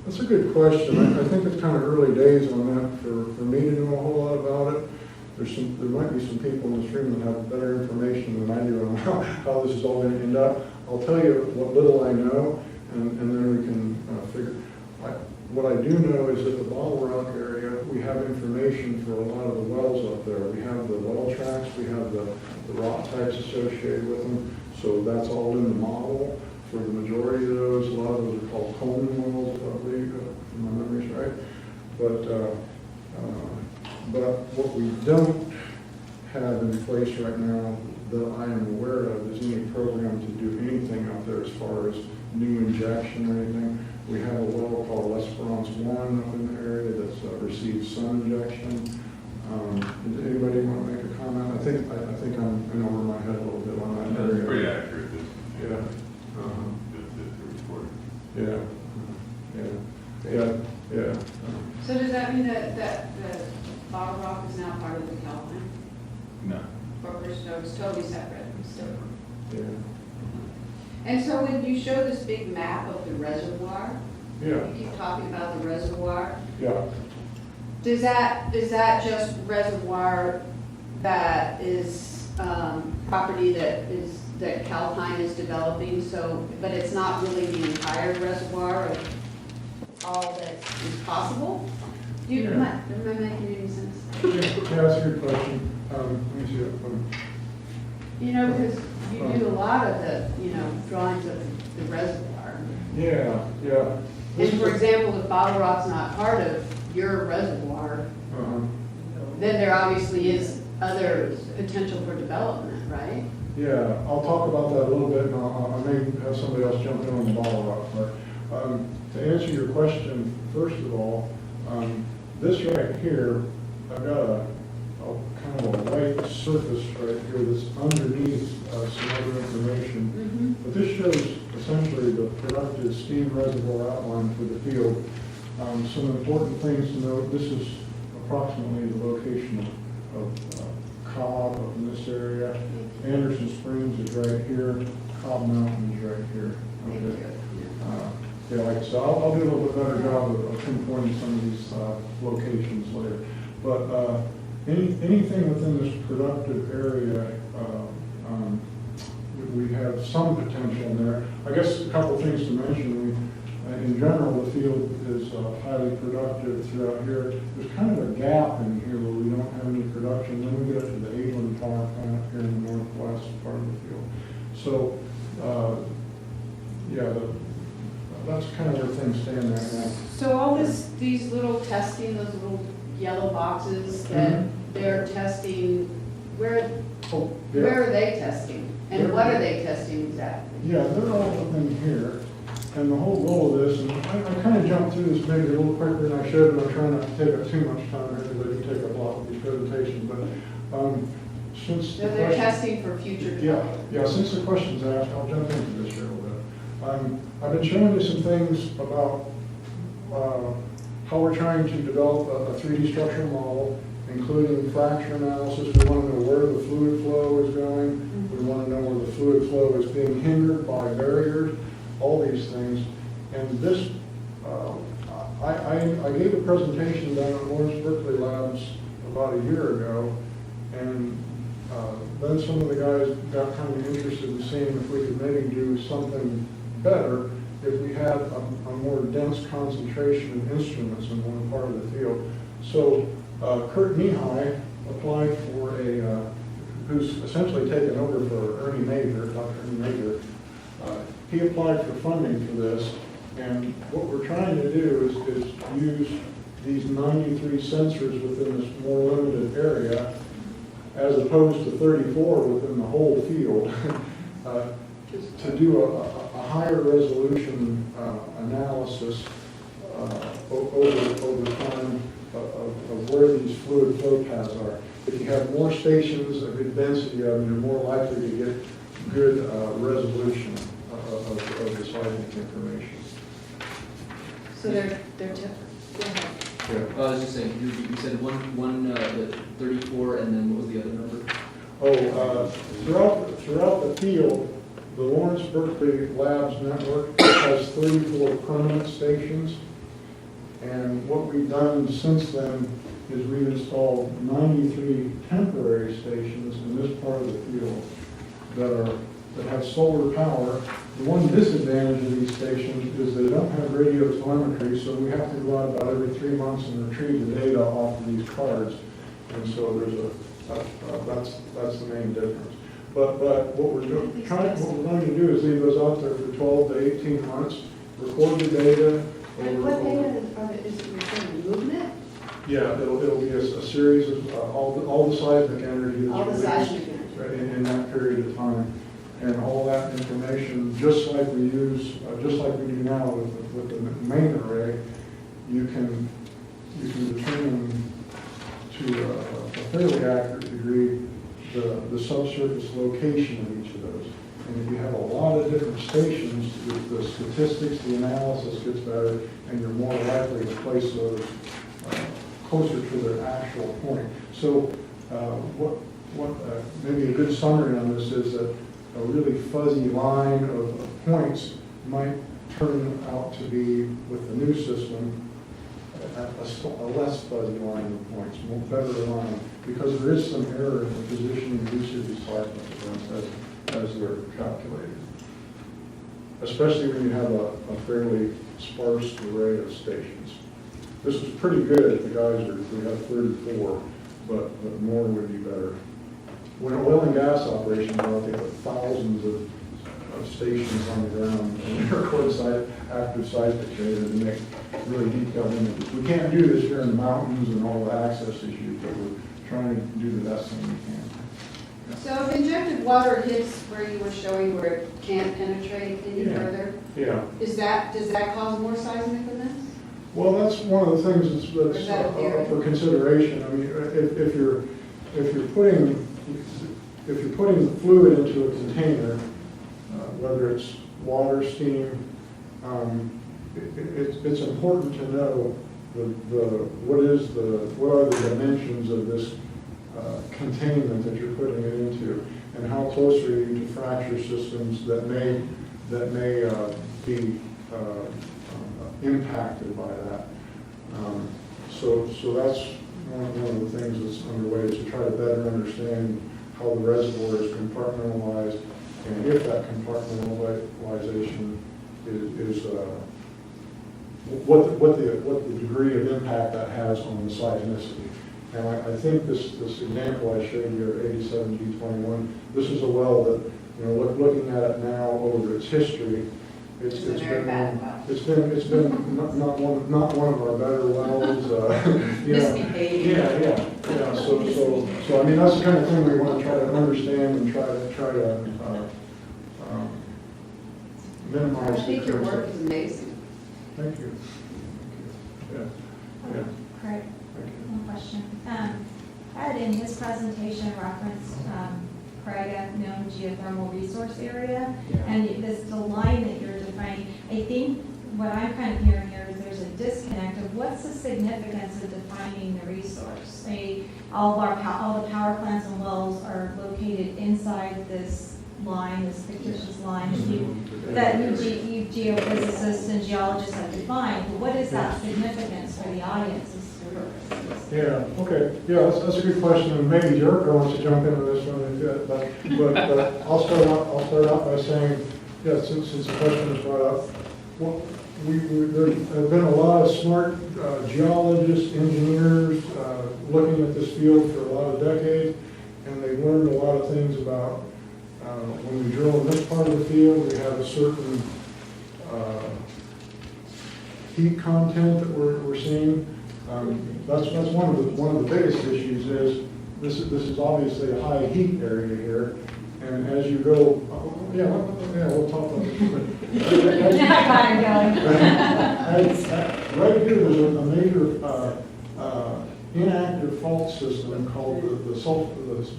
That's a good question. I think it's kind of early days on that for me to know a whole lot about it. There might be some people in this room that have better information than I do on how this is all going to end up. I'll tell you what little I know, and then we can figure. What I do know is that the Bottle Rock area, we have information for a lot of the wells up there. We have the well tracks, we have the rock types associated with them, so that's all in the model for the majority of those. A lot of those are called Coleman wells, if I believe, if my memory's right. But what we don't have in place right now that I am aware of is any program to do anything out there as far as new injection or anything. We have a well called L'Esperance 1 up in the area that's received some injection. Does anybody want to make a comment? I think I'm in over my head a little bit on that area. That's pretty accurate, Yeah. the report. Yeah. So does that mean that the Bottle Rock is now part of the Calpine No. Corporation? No, it's totally separate. Yeah. And so when you show this big map of the reservoir, Yeah. you keep talking about the reservoir, Yeah. is that just reservoir that is property that Calpine is developing, so, but it's not really the entire reservoir of all that is possible? Yeah. Am I making any sense? Yeah, that's a good question. Let me see that one. You know, because you do a lot of the, drawings of the reservoir. Yeah. And for example, if Bottle Rock's not part of your reservoir, then there obviously is other potential for development, right? Yeah, I'll talk about that a little bit, and I may have somebody else jump in on the Bottle Rock part. To answer your question, first of all, this right here, I've got a kind of a white surface right here that's underneath some other information. But this shows essentially the productive steam reservoir outline for the field. Some important things to note: this is approximately the location of Cobb up in this area. Anderson Springs is right here. Cobb Mountain is right here. Okay. Yeah, like I said, I'll do a little bit better job of pinpointing some of these locations later. But anything within this productive area, we have some potential in there. I guess a couple things to mention. In general, the field is highly productive throughout here. There's kind of a gap in here where we don't have any production. Then we get up to the Aidland Power Plant here in the northwest part of the field. So, that's kind of where things stand right now. So all these little testing, those little yellow boxes that they're testing, where are they testing? And what are they testing exactly? Yeah, they're all within here. And the whole goal of this, and I kind of jumped through this maybe a little quicker than I should, and I'm trying not to take up too much time here because I do take up a lot of these presentations, but since the So they're question- testing for future Yeah, development. yeah, since the question's asked, I'll jump into this here a little bit. I've been showing you some things about how we're trying to develop a 3D structural model, including fracture analysis. We want to know where the fluid flow is going. We want to know where the fluid flow is being hindered by barriers, all these things. And this, I gave a presentation down at Lawrence Berkeley Labs about a year ago, and then some of the guys got kind of interested in seeing if we could maybe do something better if we had a more dense concentration of instruments in one part of the field. So Kurt Mihai applied for who's essentially taken over for Ernie Major, Dr. Ernie Major. He applied for funding for this, and what we're trying to do is use these 93 sensors within this more limited area, as opposed to 34 within the whole field, to do a higher resolution analysis over time of where these fluid flow paths are. If you have more stations, a good density of them, you're more likely to get good resolution of the seismic information. So they're go ahead. Yeah. I was just saying, you said the 34, and then what was the other number? Throughout the field, the Lawrence Berkeley Labs network has 34 permanent stations. And what we've done since then is we've installed 93 temporary stations in this part of the field that have solar power. The one disadvantage of these stations is they don't have radio telemetry, so we have to go out about every 3 months and retrieve the data off of these cards. And so there's that's the main difference. But what we're going to do is leave those out there for 12 to 18 months, record the data. And what data is it recording? Movement? Yeah, it'll be a series of all the seismic energy All the that's seismic released energy. in that period of time. And all that information, just like we do now with the main array, you can determine to a fairly accurate degree the subsurface location of each of those. And if you have a lot of different stations, the statistics, the analysis gets better, and you're more likely to place those closer to their actual point. So maybe a good summary on this is that a really fuzzy line of points might turn out to be, with the new system, a less fuzzy line of points, more better line, because there is some error in the position of each of these seismic events as they're calculated. Especially when you have a fairly sparse array of stations. This is pretty good if the guys we have 34, but more would be better. When oil and gas operations are out, they have thousands of stations on the ground and record active seismic data to make really detailed images. We can't do this here in the mountains and all the access issues, but we're trying to do the best thing we can. So if injected water hits where you were showing where it can't penetrate any further, Yeah. does that cause more seismic than this? Well, that's one of the things that's Is that a theory? up for consideration. I mean, if you're putting the fluid into a container, whether it's water, steam, it's important to know what are the dimensions of this containment that you're putting it into, and how close are you to fracture systems that may be impacted by that. So that's one of the things that's underway, is to try to better understand how the reservoir is compartmentalized, and if that compartmentalization is what the degree of impact that has on the seismicity. And I think this example I showed you, 87G21, this is a well that, looking at it now over its history, it's been not one of our better wells. Misbehaved. Yeah. So I mean, that's the kind of thing we want to try to understand and try to minimize I the think your curves. work is amazing. Thank you. Yeah, yeah, Craig, thank you. one question. Ed, in his presentation, referenced Craig, a known geothermal resource area, and the line that you're defining. I think what I'm kind of hearing here is there's a disconnect of what's the significance of defining the resource. All the power plants and wells are located inside this line, this fictitious line that you geophysicists and geologists have defined. But what is that significance for the audience's purposes? Yeah, okay, yeah, that's a good question, and maybe Jericho wants to jump into this one, but I'll start out by saying, yeah, since the question was brought up, well, there have been a lot of smart geologists, engineers, looking at this field for a lot of decades, and they've learned a lot of things about when we drill in this part of the field, we have a certain heat content that we're seeing. That's one of the biggest issues is this is obviously a high heat area here, and as you go, we'll talk about it. Right here, there's a major inactive fault system called the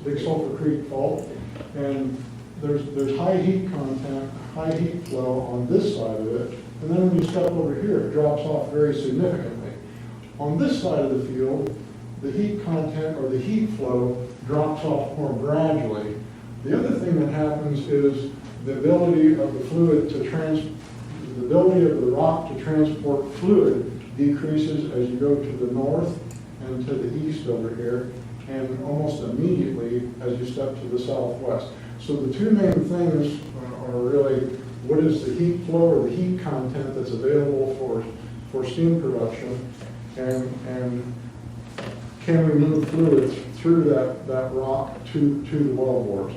Big Sulphur Creek Fault, and there's high heat content, high heat flow on this side of it, and then when you step over here, it drops off very significantly. On this side of the field, the heat content or the heat flow drops off more gradually. The other thing that happens is the ability of the ability of the rock to transport fluid decreases as you go to the north and to the east over here, and almost immediately as you step to the southwest. So the two main things are really what is the heat flow or the heat content that's available for steam production, and can we move fluids through that rock to the wellbores?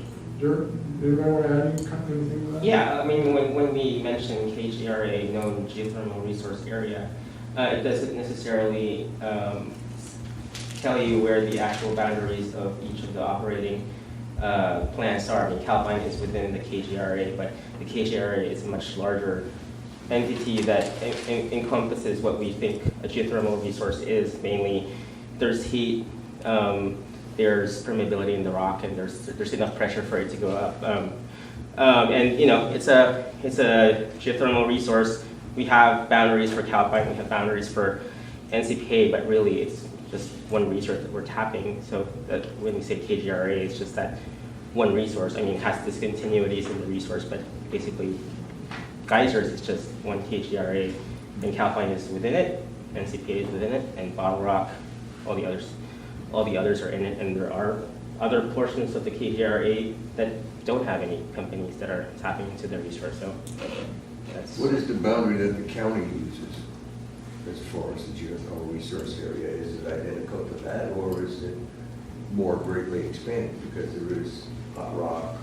Anybody want to add anything to that? Yeah, I mean, when we mention KGRA, known geothermal resource area, it doesn't necessarily tell you where the actual boundaries of each of the operating plants are. I mean, Calpine is within the KGRA, but the KGRA is a much larger entity that encompasses what we think a geothermal resource is. Mainly, there's heat, there's permeability in the rock, and there's enough pressure for it to go up. And you know, it's a geothermal resource. We have boundaries for Calpine, we have boundaries for NCPA, but really it's just one resource that we're tapping. So that when we say KGRA, it's just that one resource. I mean, it has discontinuities in the resource, but basically geysers is just one KGRA, and Calpine is within it, NCPA is within it, and Bottle Rock, all the others are in it, and there are other portions of the KGRA that don't have any companies that are tapping into their resource. So that's What is the boundary that the county uses as far as the geothermal resource area? Is it identical to that, or is it more greatly expanded because there is hot rock?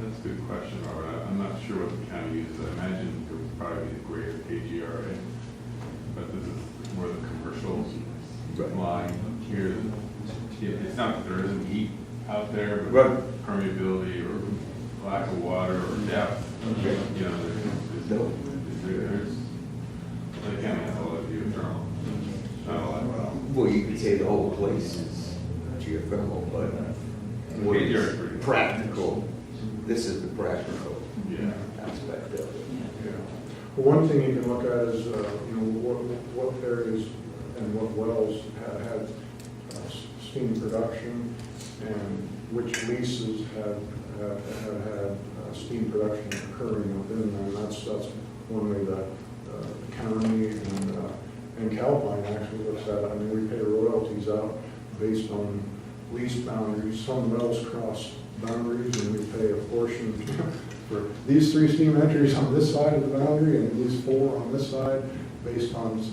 That's a good question, Robert. I'm not sure what the county uses. I imagine it would probably be the greater KGRA, but this is more the commercial line here. It's not that there isn't heat out there, but permeability or lack of water or depth. Okay. You know, there's the county has a lot of geothermal. Not a lot. Well, you could say the whole place is geothermal, but what is practical? This is the practical aspect of it. Well, one thing you can look at is, what areas and what wells have had steam production, and which leases have had steam production occurring within them. That's one way that the county and Calpine actually looks at it. I mean, we pay royalties out based on lease boundaries. Some wells cross boundaries, and we pay a portion for these 3 steam entries on this side of the boundary and these 4 on this side, based on the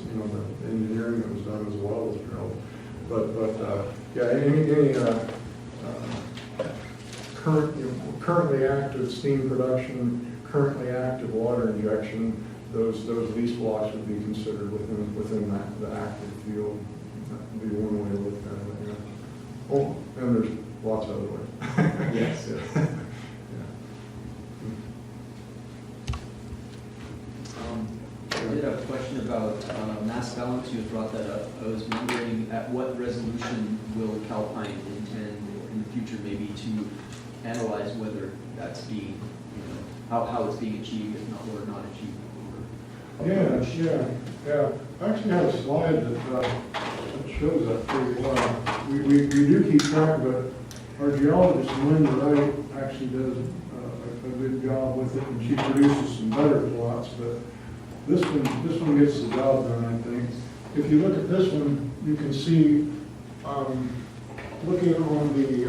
engineering that was done as well as drilled. But any currently active steam production, currently active water injection, those lease blocks would be considered within the active field. That would be one way to look at it. Yeah. Oh, and there's lots of other ways. Yes. Yeah. mass balance, you had brought that up. I was wondering, at what resolution will Calpine intend in the future maybe to analyze whether that's being, how it's being achieved, if not, or not achieved? Yeah. I actually have a slide that shows that pretty well. We do keep track, but our geologist, Linda Wright, actually does a good job with it, and she produces some better plots, but this one gets the job done, I think. If you look at this one, you can see, looking on the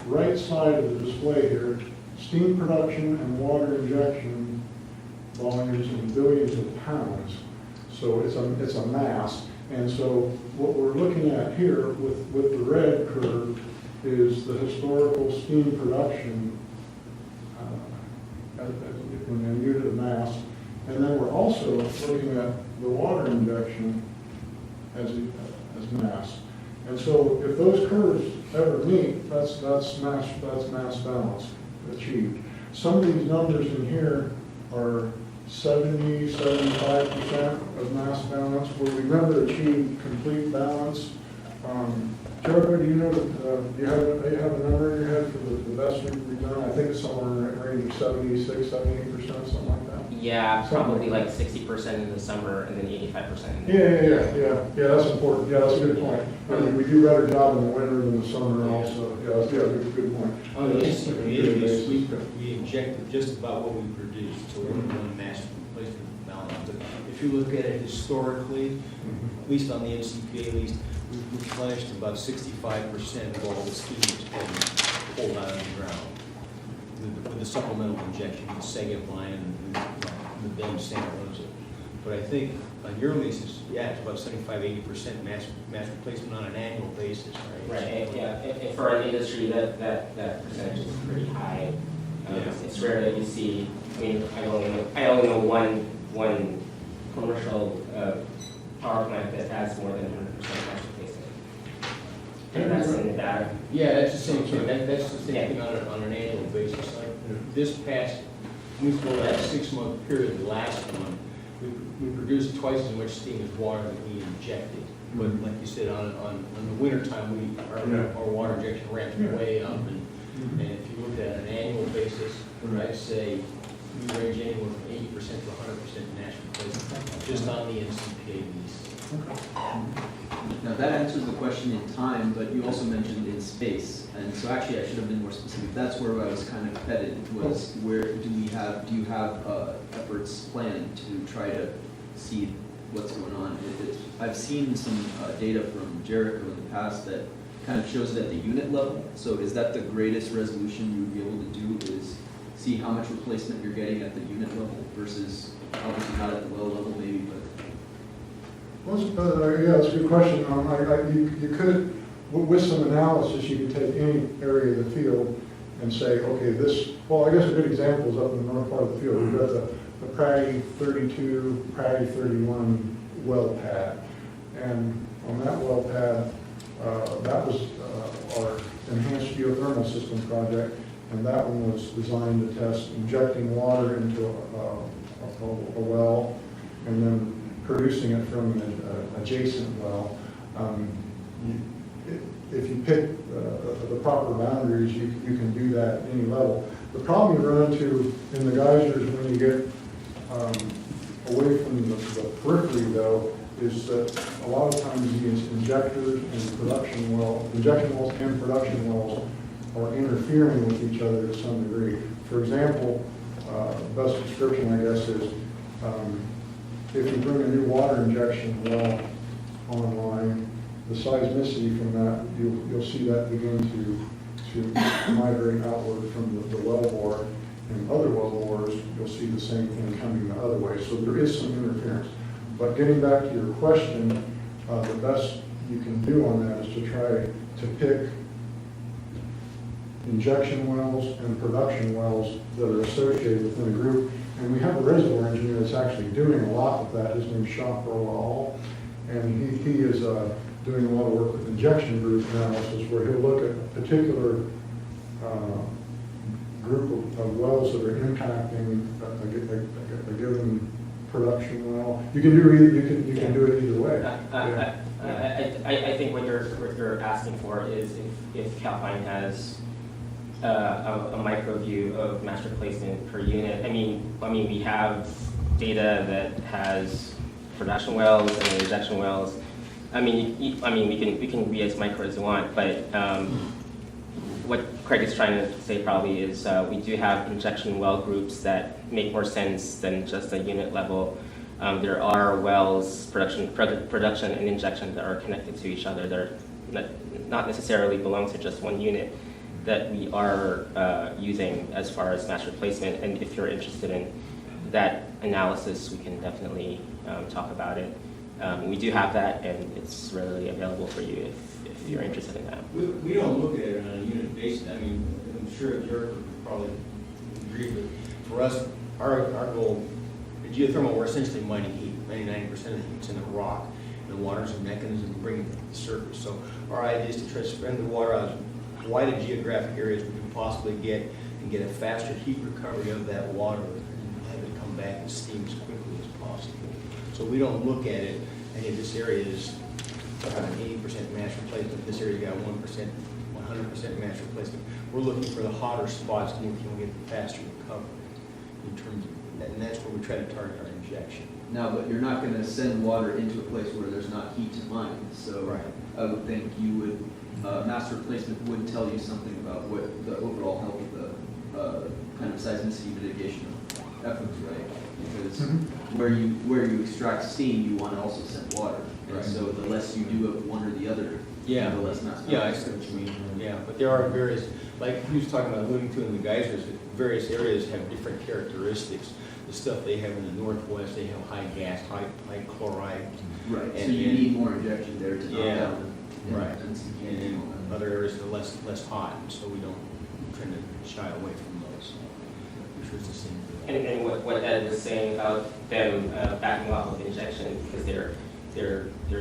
right side of the display here, steam production and water injection volumes in billions of pounds. So it's a mass. And so what we're looking at here with the red curve is the historical steam production in a unit of mass. And then we're also looking at the water injection as mass. And so if those curves ever meet, that's mass balance achieved. Some of these numbers in here are 70, 75% of mass balance, where we never achieved complete balance. Joe, do you know, do you have a number in your head for the best we've done? I think it's somewhere in the range of 76, 78%, something like that. Yeah, probably like 60% in the summer and then 85% in the Yeah, that's important. Yeah, that's a good point. I mean, we do a better job in the winter than the summer also. Yeah, good point. On the NCPA, we injected just about what we produced, so we're on mass replacement balance. But if you look at it historically, at least on the NCPA, we've replenished about 65% of all the steam that's been pulled out of the ground with the supplemental injection, the Sega line and the Bend Santa Rosa. But I think on your leases, it's about 75–80% mass replacement on an annual basis, right? Right, yeah. And for an industry, that percentage is pretty high. It's rare that you see. I mean, I only know one commercial power plant that has more than 100% mass replacement. And that's in Nevada. Yeah, that's the same thing. That's the same thing on an annual basis. Like this past, for that 6-month period, the last one, we produced twice as much steam as water that we injected. But like you said, on the winter time, our water injection ramps way up. And if you looked at an annual basis, I'd say we range anywhere from 80% to 100% mass replacement just on the NCPA lease. Now that answers the question in time, but you also mentioned in space, and so actually I should have been more specific. That's where I was kind of headed, was where do you have efforts planned to try to see what's going on? I've seen some data from Jericho in the past that kind of shows it at the unit level. So is that the greatest resolution you would be able to do, is see how much replacement you're getting at the unit level versus obviously not at the well level maybe, but yeah, that's a good question. You could, with some analysis, you could take any area of the field and say, okay, I guess a good example is up in the north part of the field. We've got the Pratty 32, Pratty 31 well pad. And on that well pad, that was our enhanced geothermal system project, and that one was designed to test injecting water into a well and then producing it from an adjacent well. If you pick the proper boundaries, you can do that at any level. The problem you run into in the geysers when you get away from the periphery, though, is that a lot of times these injectors and injection wells and production wells are interfering with each other to some degree. For example, the best description, I guess, is if you bring a new water injection well online, the seismicity from that, you'll see that begin to migrate outward from the well bore. In other well bores, you'll see the same thing coming the other way. So there is some interference. But getting back to your question, the best you can do on that is to try to pick injection wells and production wells that are associated within a group. And we have a reservoir engineer that's actually doing a lot with that. His name's Shopro All. And he is doing a lot of work with injection group analysis, where he'll look at a particular group of wells that are impacting a given production well. You can do either, you can do it either way. I think what you're asking for is if Calpine has a micro view of master placement per unit. I mean, we have data that has production wells and injection wells. I mean, we can be as micro as you want, but what Craig is trying to say probably is we do have injection well groups that make more sense than just a unit level. There are wells, production and injection that are connected to each other. They're not necessarily belong to just one unit that we are using as far as master placement. And if you're interested in that analysis, we can definitely talk about it. We do have that, and it's readily available for you if you're interested in that. We don't look at it on a unit basis. I mean, I'm sure Derek would probably agree, but for us, our goal, in geothermal, we're essentially mining heat. 99% of the heat's in the rock, and the water's a mechanism to bring it to the surface. So our idea is to try to spread the water out as wide a geographic areas we can possibly get and get a faster heat recovery of that water and have it come back and steam as quickly as possible. So we don't look at it, hey, this area is got an 80% mass replacement, this area got 1%, 100% mass replacement. We're looking for the hotter spots and we can get the faster recovery in terms of that, and that's where we try to target our injection. Now, but you're not going to send water into a place where there's not heat to mine. So Right. I would think you would, master replacement would tell you something about what the overall health of the kind of seismicity mitigation efforts, right? Because where you extract steam, you want to also send water. And Right. so the less you do of one or the other, Yeah. the less mass. Yeah, I see what you mean. Yeah, but there are various, like he was talking about alluding to in the geysers, various areas have different characteristics. The stuff they have in the northwest, they have high gas, high chloride. Right. So And- you need more injection there to knock Yeah. down the Right. NCP And and in all that. other areas are less hot, and so we don't tend to shy away from those. I'm sure it's the same. for that. And what Ed was saying about them backing off of injection, because they're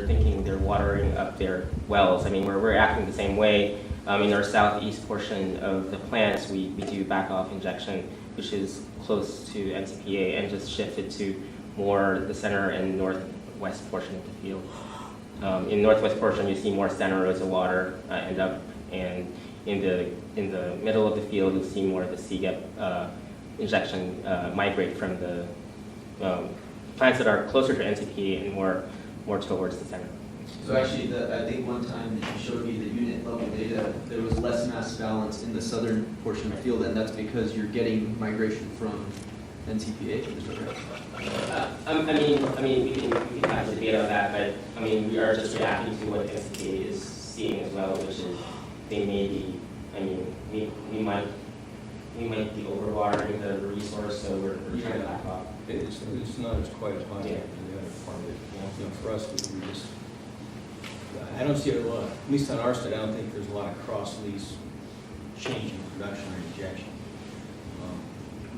thinking they're watering up their wells. I mean, we're acting the same way. In our southeast portion of the plants, we do back off injection, which is close to NCPA, and just shift it to more the center and northwest portion of the field. In northwest portion, you see more Santa Rosa water end up, and in the middle of the field, you'll see more of the CGEP injection migrate from the plants that are closer to NCPA and more towards the center. So actually, I think one time that you showed me the unit level data, there was less mass balance in the southern portion of the field, and that's because you're getting migration from NCPA. Is that right? I mean, we can have the data on that, but I mean, we are just reacting to what NCPA is seeing as well, which is they may be. I mean, we might be overwatering the resource, so we're trying to back off. It's not as quite as hot as the Yeah. other part of it. You know, for us, we just, I don't see a lot, at least on our side, I don't think there's a lot of cross-lease change in production or injection.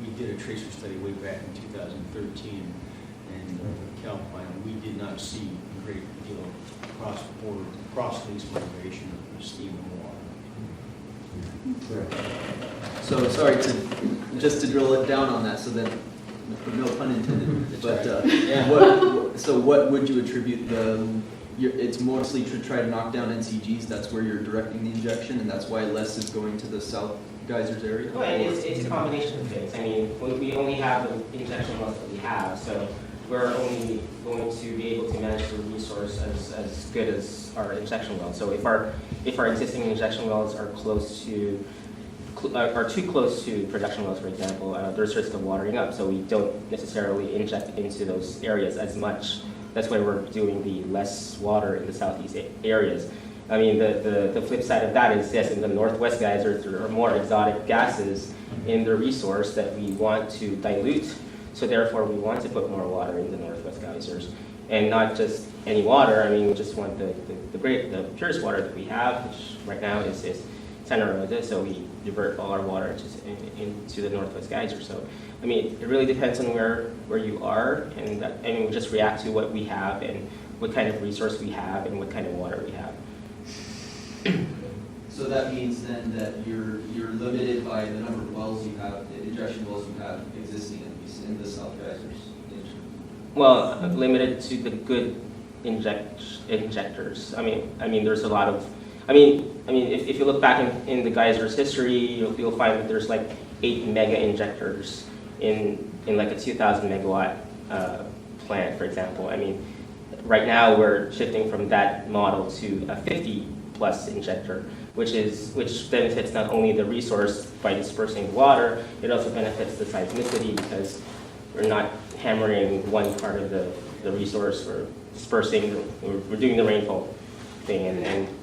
We did a tracer study way back in 2013, and Calpine, we did not see a great deal of cross-border, cross-lease migration of steam and water. So sorry to drill it down on that, so then, no pun intended, but Yeah. what would you attribute it's mostly to try to knock down NCGs, that's where you're directing the injection, and that's why less is going to the south geysers area? Well, and it's a combination of things. I mean, we only have the injection wells that we have, so we're only going to be able to manage the resource as good as our injection wells. So if our existing injection wells are too close to production wells, for example, there's risk of watering up, so we don't necessarily inject into those areas as much. That's why we're doing the less water in the southeast areas. I mean, the flip side of that is, yes, in the northwest geysers, there are more exotic gases in the resource that we want to dilute, so therefore we want to put more water in the northwest geysers. And not just any water, I mean, we just want the purest water that we have, which right now is Santa Rosa, so we divert all our water into the northwest geyser. So, I mean, it really depends on where you are, and we just react to what we have and what kind of resource we have and what kind of water we have. So that means then that you're limited by the number of wells you have, the injection wells you have existing at least in the south geysers. Well, limited to the good injectors. I mean, there's a lot of, if you look back in the geyser's history, you'll find that there's like 8 mega injectors in like a 2,000 megawatt plant, for example. I mean, right now we're shifting from that model to a 50 plus injector, which benefits not only the resource by dispersing water, it also benefits the seismicity because we're not hammering one part of the resource, we're dispersing, we're doing the rainfall thing,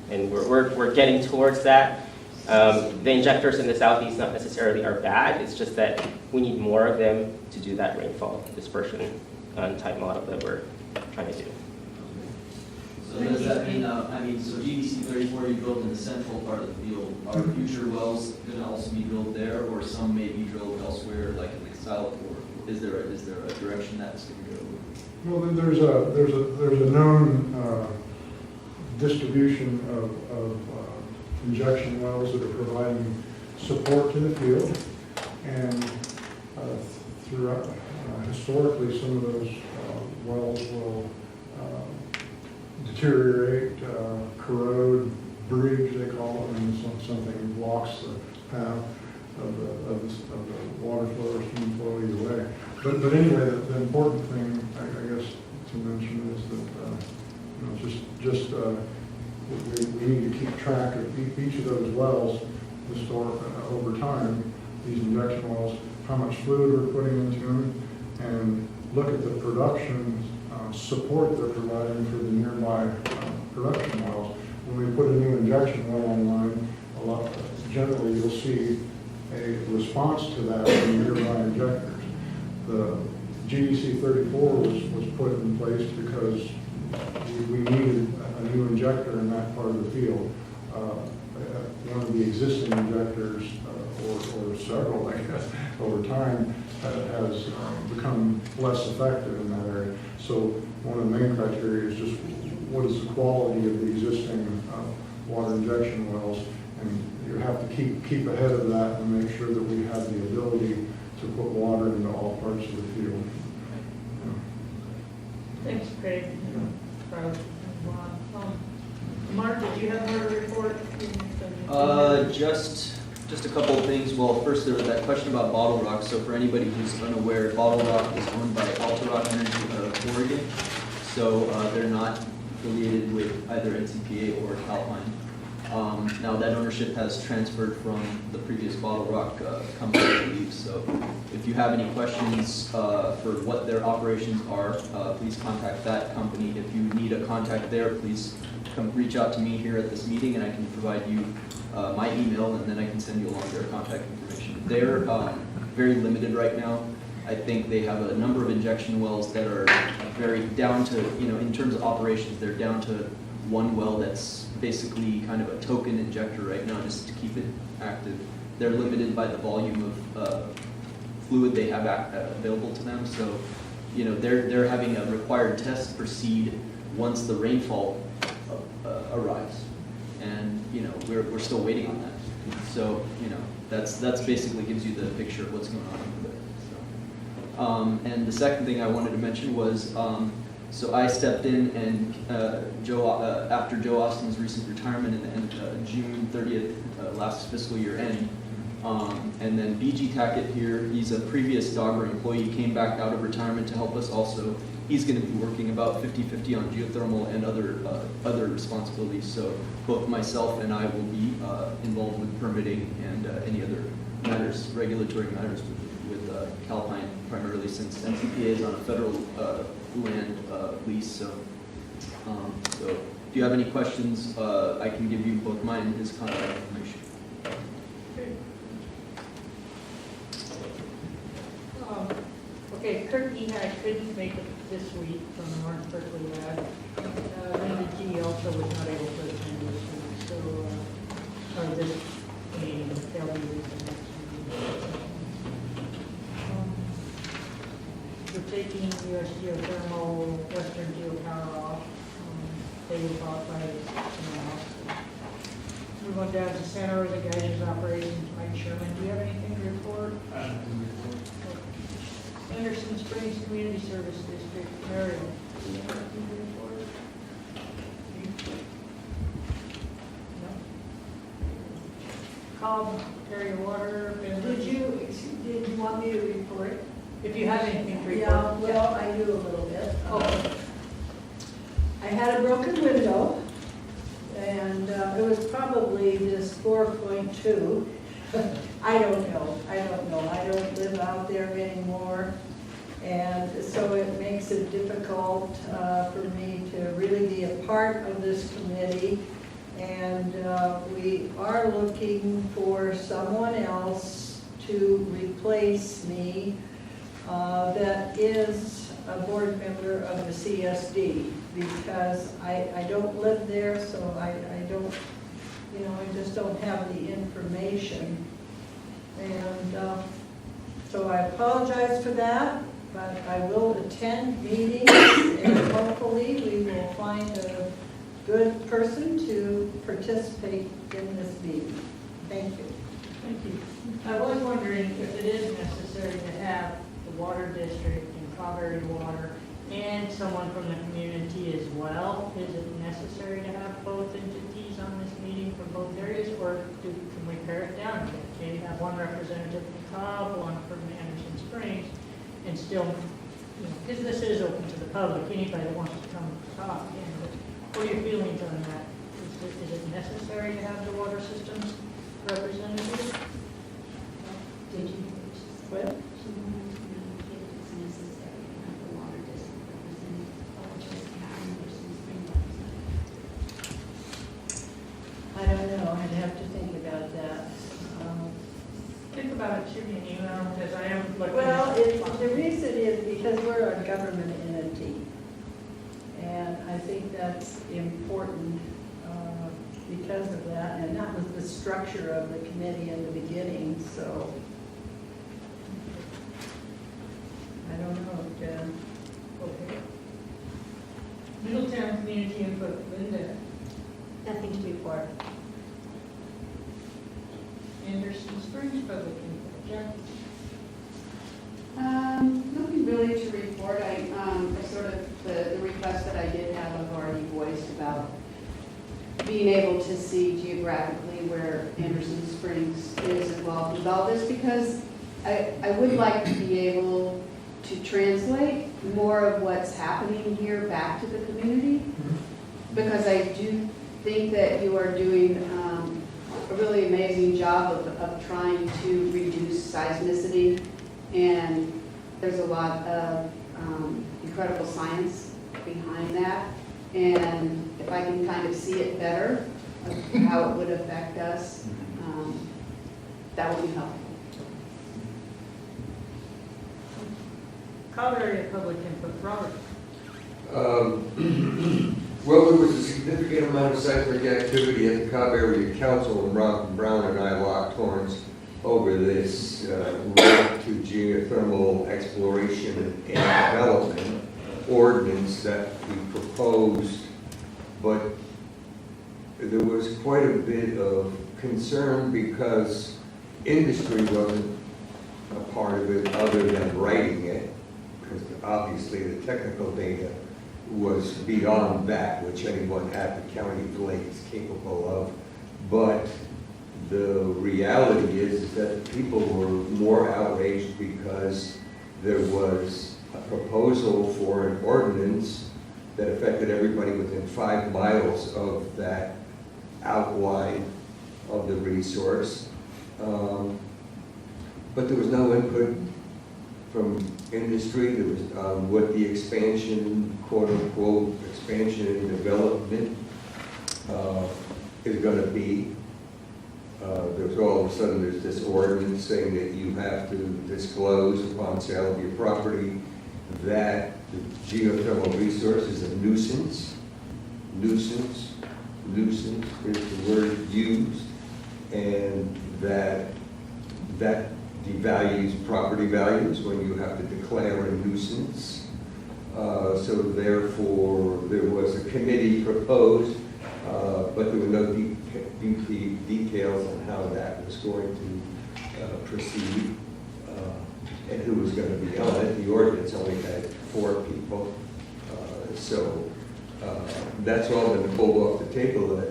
and we're getting towards that. The injectors in the southeast not necessarily are bad, it's just that we need more of them to do that rainfall dispersion type model that we're trying to do. So does that mean, so GDC 34 you built in the central part of the field, are future wells going to also be drilled there, or some may be drilled elsewhere, like in the south, or is there a direction that's going to go? Well, then there's a known distribution of injection wells that are providing support to the field, and throughout historically some of those wells will deteriorate, corrode, bridge they call it, and something blocks the path of the water flow or steam flow either way. But anyway, the important thing I guess to mention is that we need to keep track of each of those wells over time, these injection wells, how much fluid we're putting into them, and look at the production support they're providing for the nearby production wells. When we put a new injection well online, generally you'll see a response to that from nearby injectors. The GDC 34 was put in place because we needed a new injector in that part of the field. One of the existing injectors, or several, I guess, over time, has become less effective in that area. So one of the main criteria is just what is the quality of the existing water injection wells, and you have to keep ahead of that and make sure that we have the ability to put water into all parts of the field. Thanks, Craig. Mark, did you have more to report? Just a couple of things. Well, first there was that question about Bottle Rock. So for anybody who's unaware, Bottle Rock is owned by Alta Rock Energy of Oregon. So they're not affiliated with either NCPA or Calpine. Now that ownership has transferred from the previous Bottle Rock company, I believe. So if you have any questions for what their operations are, please contact that company. If you need a contact there, please come reach out to me here at this meeting, and I can provide you my email, and then I can send you along their contact information. They're very limited right now. I think they have a number of injection wells that are very down to, in terms of operations, they're down to one well that's basically kind of a token injector right now just to keep it active. They're limited by the volume of fluid they have available to them. So, they're having a required test proceed once the rainfall arrives. And, we're still waiting on that. So, that's basically gives you the picture of what's going on over there. So, and the second thing I wanted to mention was, so I stepped in and after Joe Austin's recent retirement in June 30th, last fiscal year end, and then BG Tackett here, he's a previous Dogger employee, came back out of retirement to help us also. He's going to be working about 50-50 on geothermal and other responsibilities. So both myself and I will be involved with permitting and any other matters, regulatory matters with Calpine primarily, since NCPA is on a federal land lease. So if you have any questions, I can give you both mine and his contact information. Okay, Kurt Ehag couldn't make it this week from the Martin Berkeley lab. Linda G also was not able to attend this week, or this meeting, they'll be with the next meeting. We're taking US Geothermal, Western Geopower off. They were bought by someone else. Move on down to Santa Rosa Geysers operations. Mike Sherman, do you have anything to report? Anderson Springs Community Service District, Ariel. Do you have anything to report? No? Cobb, area water. Did you want me to report? If you have anything to report. Yeah, well, I do a little bit. Oh. I had a broken window, and it was probably this 4.2. I don't know. I don't live out there anymore, and so it makes it difficult for me to really be a part of this committee. And we are looking for someone else to replace me that is a board member of the CSD, because I don't live there, so I don't, I just don't have the information. And so I apologize for that, but I will attend meetings, and hopefully we will find a good person to participate in this meeting. Thank you. Thank you. I was wondering if it is necessary to have the water district and Cauvery Water and someone from the community as well. Is it necessary to have both entities on this meeting for both areas, or can we pare it down? Can you have one representative from Cobb, one from Anderson Springs, and still, because this is open to the public, anybody that wants to come talk, but what are your feelings on that? Is it necessary to have the water systems representative? Did you? Well, She wanted to know if it's necessary to have the water district represented, or just have Anderson Spring represented. I don't know. I'd have to think about that. Think about it, shoot me an email, because I am looking. Well, the reason is because we're a government entity, and I think that's important because of that, and that was the structure of the committee in the beginning, so I don't know, Jen. Okay. Middletown Community Input, Linda. Nothing to report. Anderson Springs Public Input, Jack. Nothing really to report. I sort of, the request that I did have, I've already voiced about being able to see geographically where Anderson Springs is involved with all this, because I would like to be able to translate more of what's happening here back to the community, because I do think that you are doing a really amazing job of trying to reduce seismicity, and there's a lot of incredible science behind that. And if I can kind of see it better, of how it would affect us, that would be helpful. Cobb Area Public Input, Robert. Well, there was a significant amount of seismic activity at the Cobb Area Council, and Rob Brown and I locked horns over this right to geothermal exploration and development ordinance that we proposed, but there was quite a bit of concern because industry wasn't a part of it other than writing it, because obviously the technical data was beyond that, which anyone at the county lake is capable of. But the reality is that people were more outraged because there was a proposal for an ordinance that affected everybody within 5 miles of that outline of the resource. But there was no input from industry. There was what the expansion, quote unquote, expansion and development is going to be. There's all of a sudden there's this ordinance saying that you have to disclose upon sale of your property that the geothermal resource is a nuisance. Nuisance is the word used, and that devalues property values when you have to declare a nuisance. So therefore, there was a committee proposed, but there were no details on how that was going to proceed. and who was going to be on it. The ordinance only had 4 people. That's all been pulled off the table at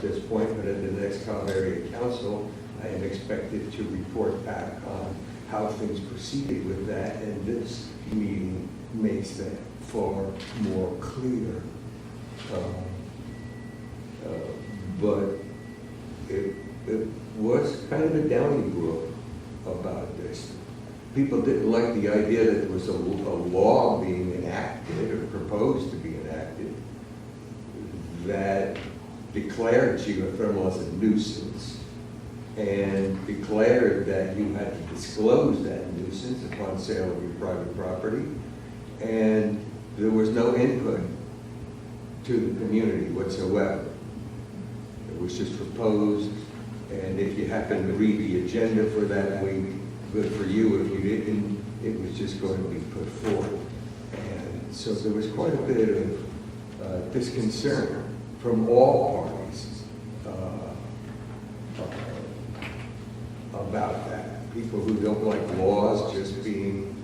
this point, but at the next Cobb Area Council, I am expected to report back on how things proceeded with that, and this meeting makes that far more clear. But it was kind of a downing brook about this. People didn't like the idea that there was a law being enacted or proposed to be enacted that declared geothermal as a nuisance and declared that you had to disclose that nuisance upon sale of your private property, and there was no input to the community whatsoever. It was just proposed, and if you happen to read the agenda for that week, good for you. If you didn't, it was just going to be put forward. And so there was quite a bit of disconcern from all parties about that. People who don't like laws just being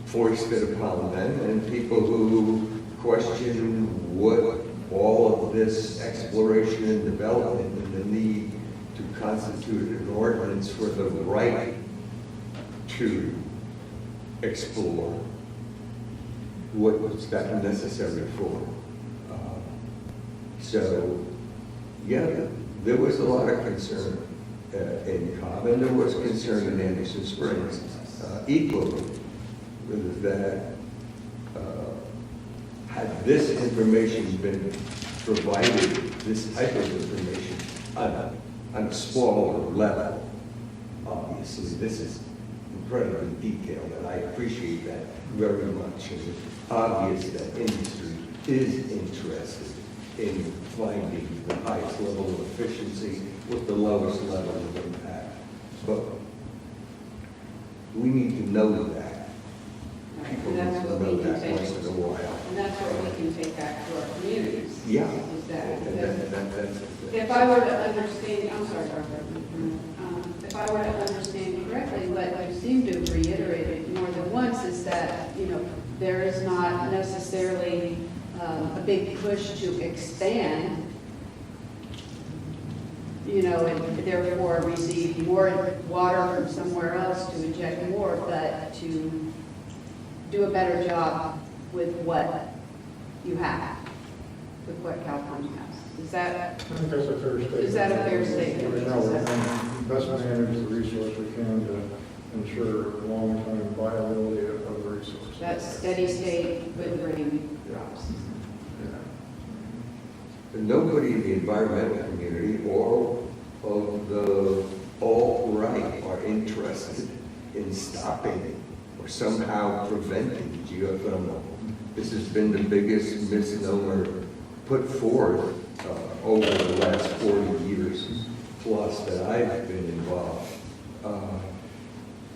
foisted upon them, and people who question what all of this exploration and development and the need to constitute an ordinance for the right to explore, what was that necessary for. So, yeah, there was a lot of concern in Cobb, and there was concern in Anderson Springs equally, that had this information been provided, this type of information, on a smaller level, obviously, this is incredibly detailed, and I appreciate that very much. And it's obvious that industry is interested in finding the highest level of efficiency with the lowest level of impact. But we need to know that. People need to know that once in a while. And that's what we can take back to our communities. Yeah. Is that, That's if I were to understand, I'm sorry, Barbara. If I were to understand you correctly, what you seem to have reiterated more than once is that, there is not necessarily a big push to expand, and therefore receive more water from somewhere else to inject more, but to do a better job with what you have, with what California has. Is that? I think that's a fair statement. Is that a fair statement? Right now, we're going to best manage the resource we can to ensure long-term viability of the resource. That steady state with rain drops. Nobody in the environmental community or of the alt-right are interested in stopping or somehow preventing geothermal. This has been the biggest misnomer put forth over the last 40 years plus that I've been involved.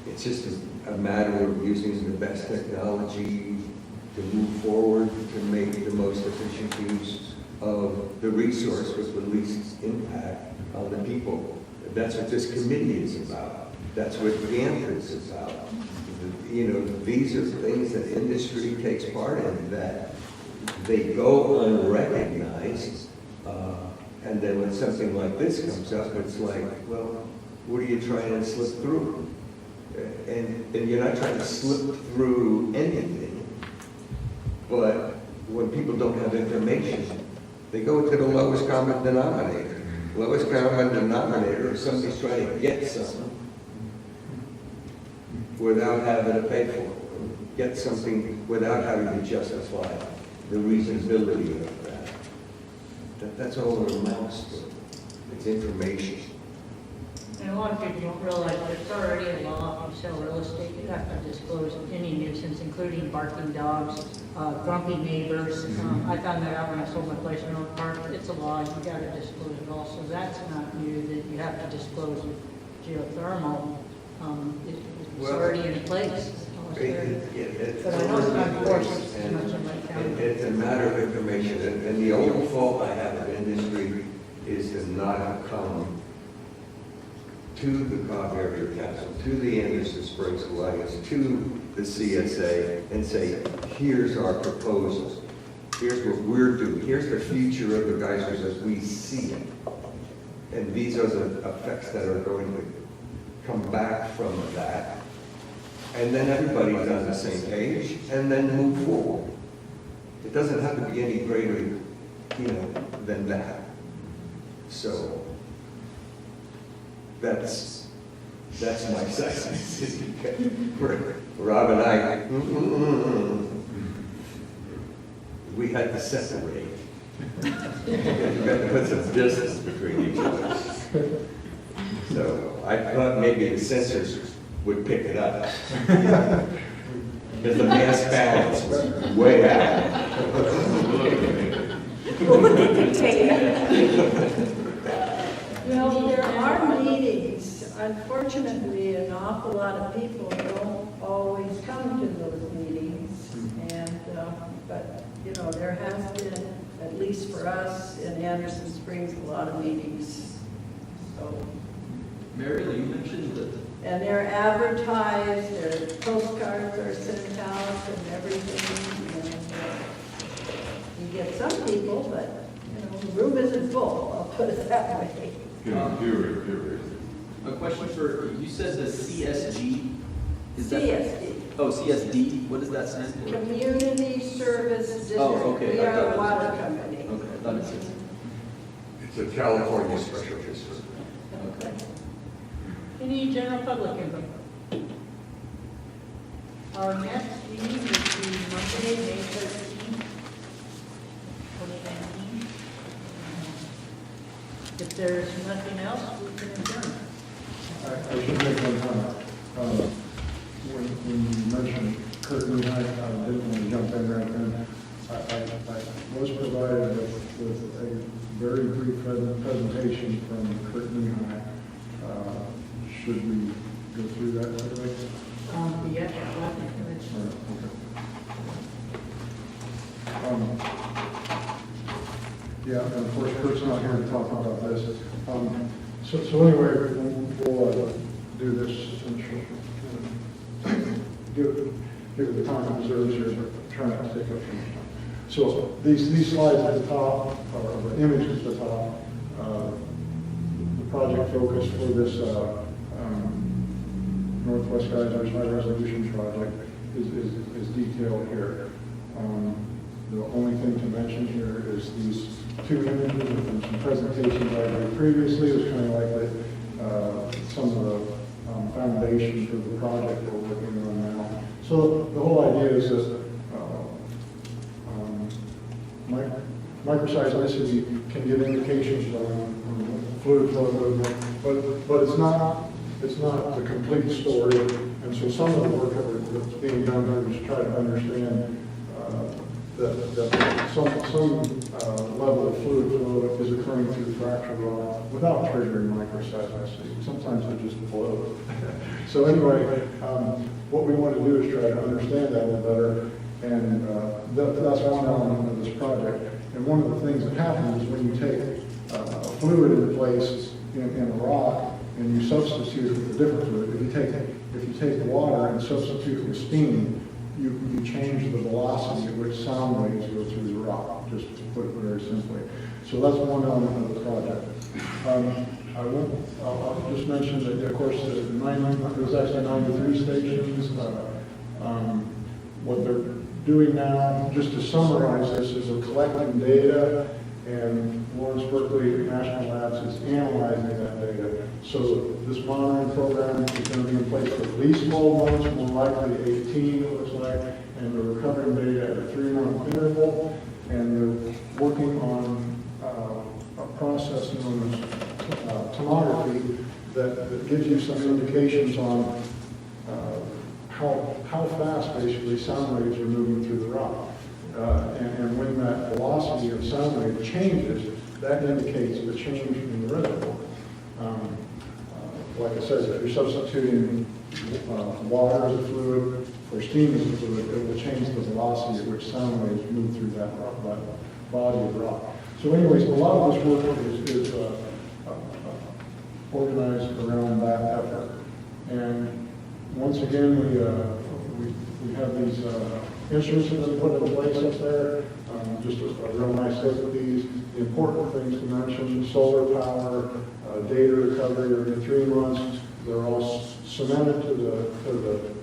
It's just a matter of using the best technology to move forward, to make the most efficient use of the resource with the least impact on the people. That's what this committee is about. That's what GAMP is about. These are things that industry takes part in, that they go unrecognized, and then when something like this comes up, it's like, well, what are you trying to slip through? And you're not trying to slip through anything, but when people don't have information, they go to the lowest common denominator. Lowest common denominator is somebody's trying to get something without having to pay for it. Get something without having to justify the reasonability of that. That's all it amounts to. It's information. And a lot of people don't realize that it's already a law. If you sell real estate, you have to disclose any nuisance, including barking dogs, grumpy neighbors. I found that out when I sold my place in Oak Park. It's a law, you got to disclose it all. So that's not new, that you have to disclose geothermal. It's already in place. But I know it's not enforced as much in my county. It's a matter of information, and the only fault I have in industry is to not come to the Cobb Area Council, to the Anderson Springs Alliance, to the CSA, and say, here's our proposal. Here's what we're doing. Here's the future of the geysers as we see it. And these are the effects that are going to come back from that. And then everybody's on the same page, and then move forward. It doesn't have to be any greater, than that. So, that's my Seismic. Rob and I, we had to separate. We had to put some distance between each other. So I thought maybe the sensors would pick it up. Because the mass balance was way out. Well, there are meetings. Unfortunately, an awful lot of people don't always come to those meetings. And, but, there has been, at least for us in Anderson Springs, a lot of meetings. So, Mary, you mentioned that. and they're advertised, their postcards are sent out and everything. And you get some people, but, the room isn't full, I'll put it that way. A question for, you said the CSG? Is that? CSD. Oh, CSD, what does that stand for? Community Service District. Oh, okay. We I are thought a it was- water company. Okay, I thought it said. It's a California special district. Okay. Any general public input? Our next meeting will be Monday, May 13th, 2019. If there's nothing else, we can adjourn. I should make one comment. When you mentioned Curtin, I didn't want to jump in right then. I was provided with a very brief presentation from Curtin High. Should we go through that right away? The Athletic Commission. Yeah, and of course, Kurt's not here to talk about this. So anyway, we'll do this and give it the time it deserves here, but try not to take up too much time. So these slides at the top, or the image at the top, the project focus for this Northwest Geysers High Resolution Project is detailed here. The only thing to mention here is these two images and some presentations I did previously. It was kind of like some of the foundation for the project we're working on now. So the whole idea is that microseismicity can give indications on fluid flow movement, but it's not the complete story. And so some of the work that's being done here is try to understand that some level of fluid flow is occurring through fracture rock without triggering microseismicity. Sometimes it just flows. So anyway, what we want to do is try to understand that a little better, and that's one element of this project. And one of the things that happens is when you take a fluid in place in a rock and you substitute it with a different fluid, if you take water and substitute it with steam, you change the velocity at which sound waves go through the rock, just to put it very simply. So that's one element of the project. I'll just mention that, of course, there's actually 93 stations. What they're doing now, just to summarize this, is they're collecting data, and Lawrence Berkeley National Labs is analyzing that data. So this monitoring program is going to be in place for at least 12 months, more likely 18, it looks like, and they're recovering data at a 3-month interval, and they're working on a process known as tomography that gives you some indications on how fast basically sound waves are moving through the rock. And when that velocity of sound wave changes, that indicates the change in the reservoir. Like I said, if you're substituting water as a fluid for steam as a fluid, it will change the velocity at which sound waves move through that body of rock. So anyways, a lot of this work is organized around that effort. And once again, we have these instruments that have been put in place up there. Just a real nice look at these. The important things to mention: solar power, data recovery every 3 months. They're all cemented to the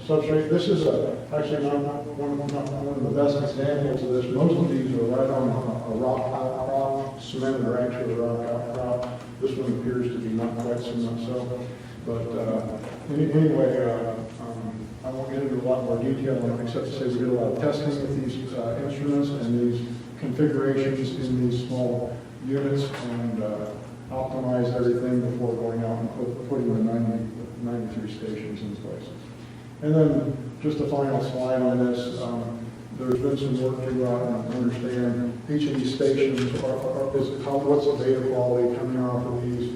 substrate. This is actually not one of the best examples of this. Most of these are right on a rock outcrop, cemented or actually a rock outcrop. This one appears to be not quite cement so. But anyway, I won't get into a lot more detail on it, except to say we did a lot of testing with these instruments and these configurations in these small units, and optimize everything before going out and putting the 93 stations in place. And then just a final slide on this. There's been some work to go out and understand each of these stations, what's the data quality coming off of these,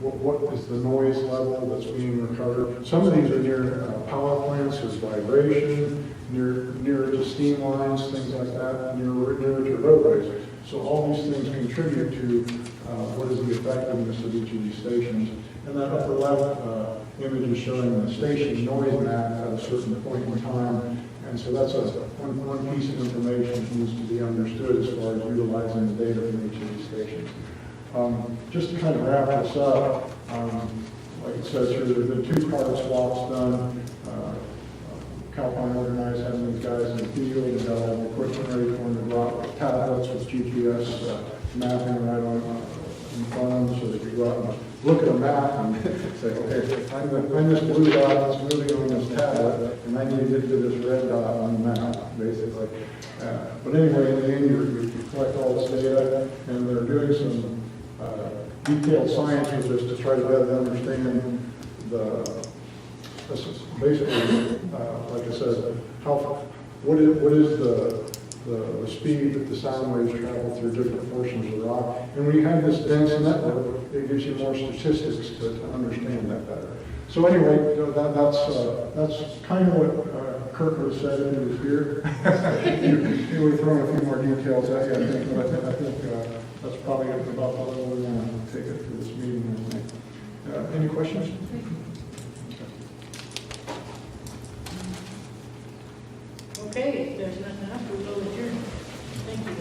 what is the noise level that's being recovered. Some of these are near power plants, there's vibration, near to steam lines, things like that, near to roadways. So all these things contribute to what is the effectiveness of each of these stations. And that upper left image is showing the station noise map at a certain point in time. And so that's one piece of information that needs to be understood as far as utilizing the data from each of these stations. Just to kind of wrap this up, like it says here, there have been 2 card swaps done. Calpine organized having these guys in the field, and got all the equipment ready for them to drop tablets with GPS mapping right on in front of them, so they could go out and look at a map and say, okay, I'm this blue dot that's moving on this tablet, and I need to get to this red dot on the map, basically. But anyway, in the end, you collect all this data, and they're doing some detailed science with this to try to better understand this is basically, like I said, what is the speed that the sound waves travel through different portions of the rock. And when you have this dense network, it gives you more statistics to understand that better. So anyway, that's kind of what Kirk would have said into his beer. He would have thrown a few more details at you, I think, but I think that's probably about the level we want to take it for this meeting. I think. Any questions? Okay, if there's nothing else, we'll go adjourn. Thank you.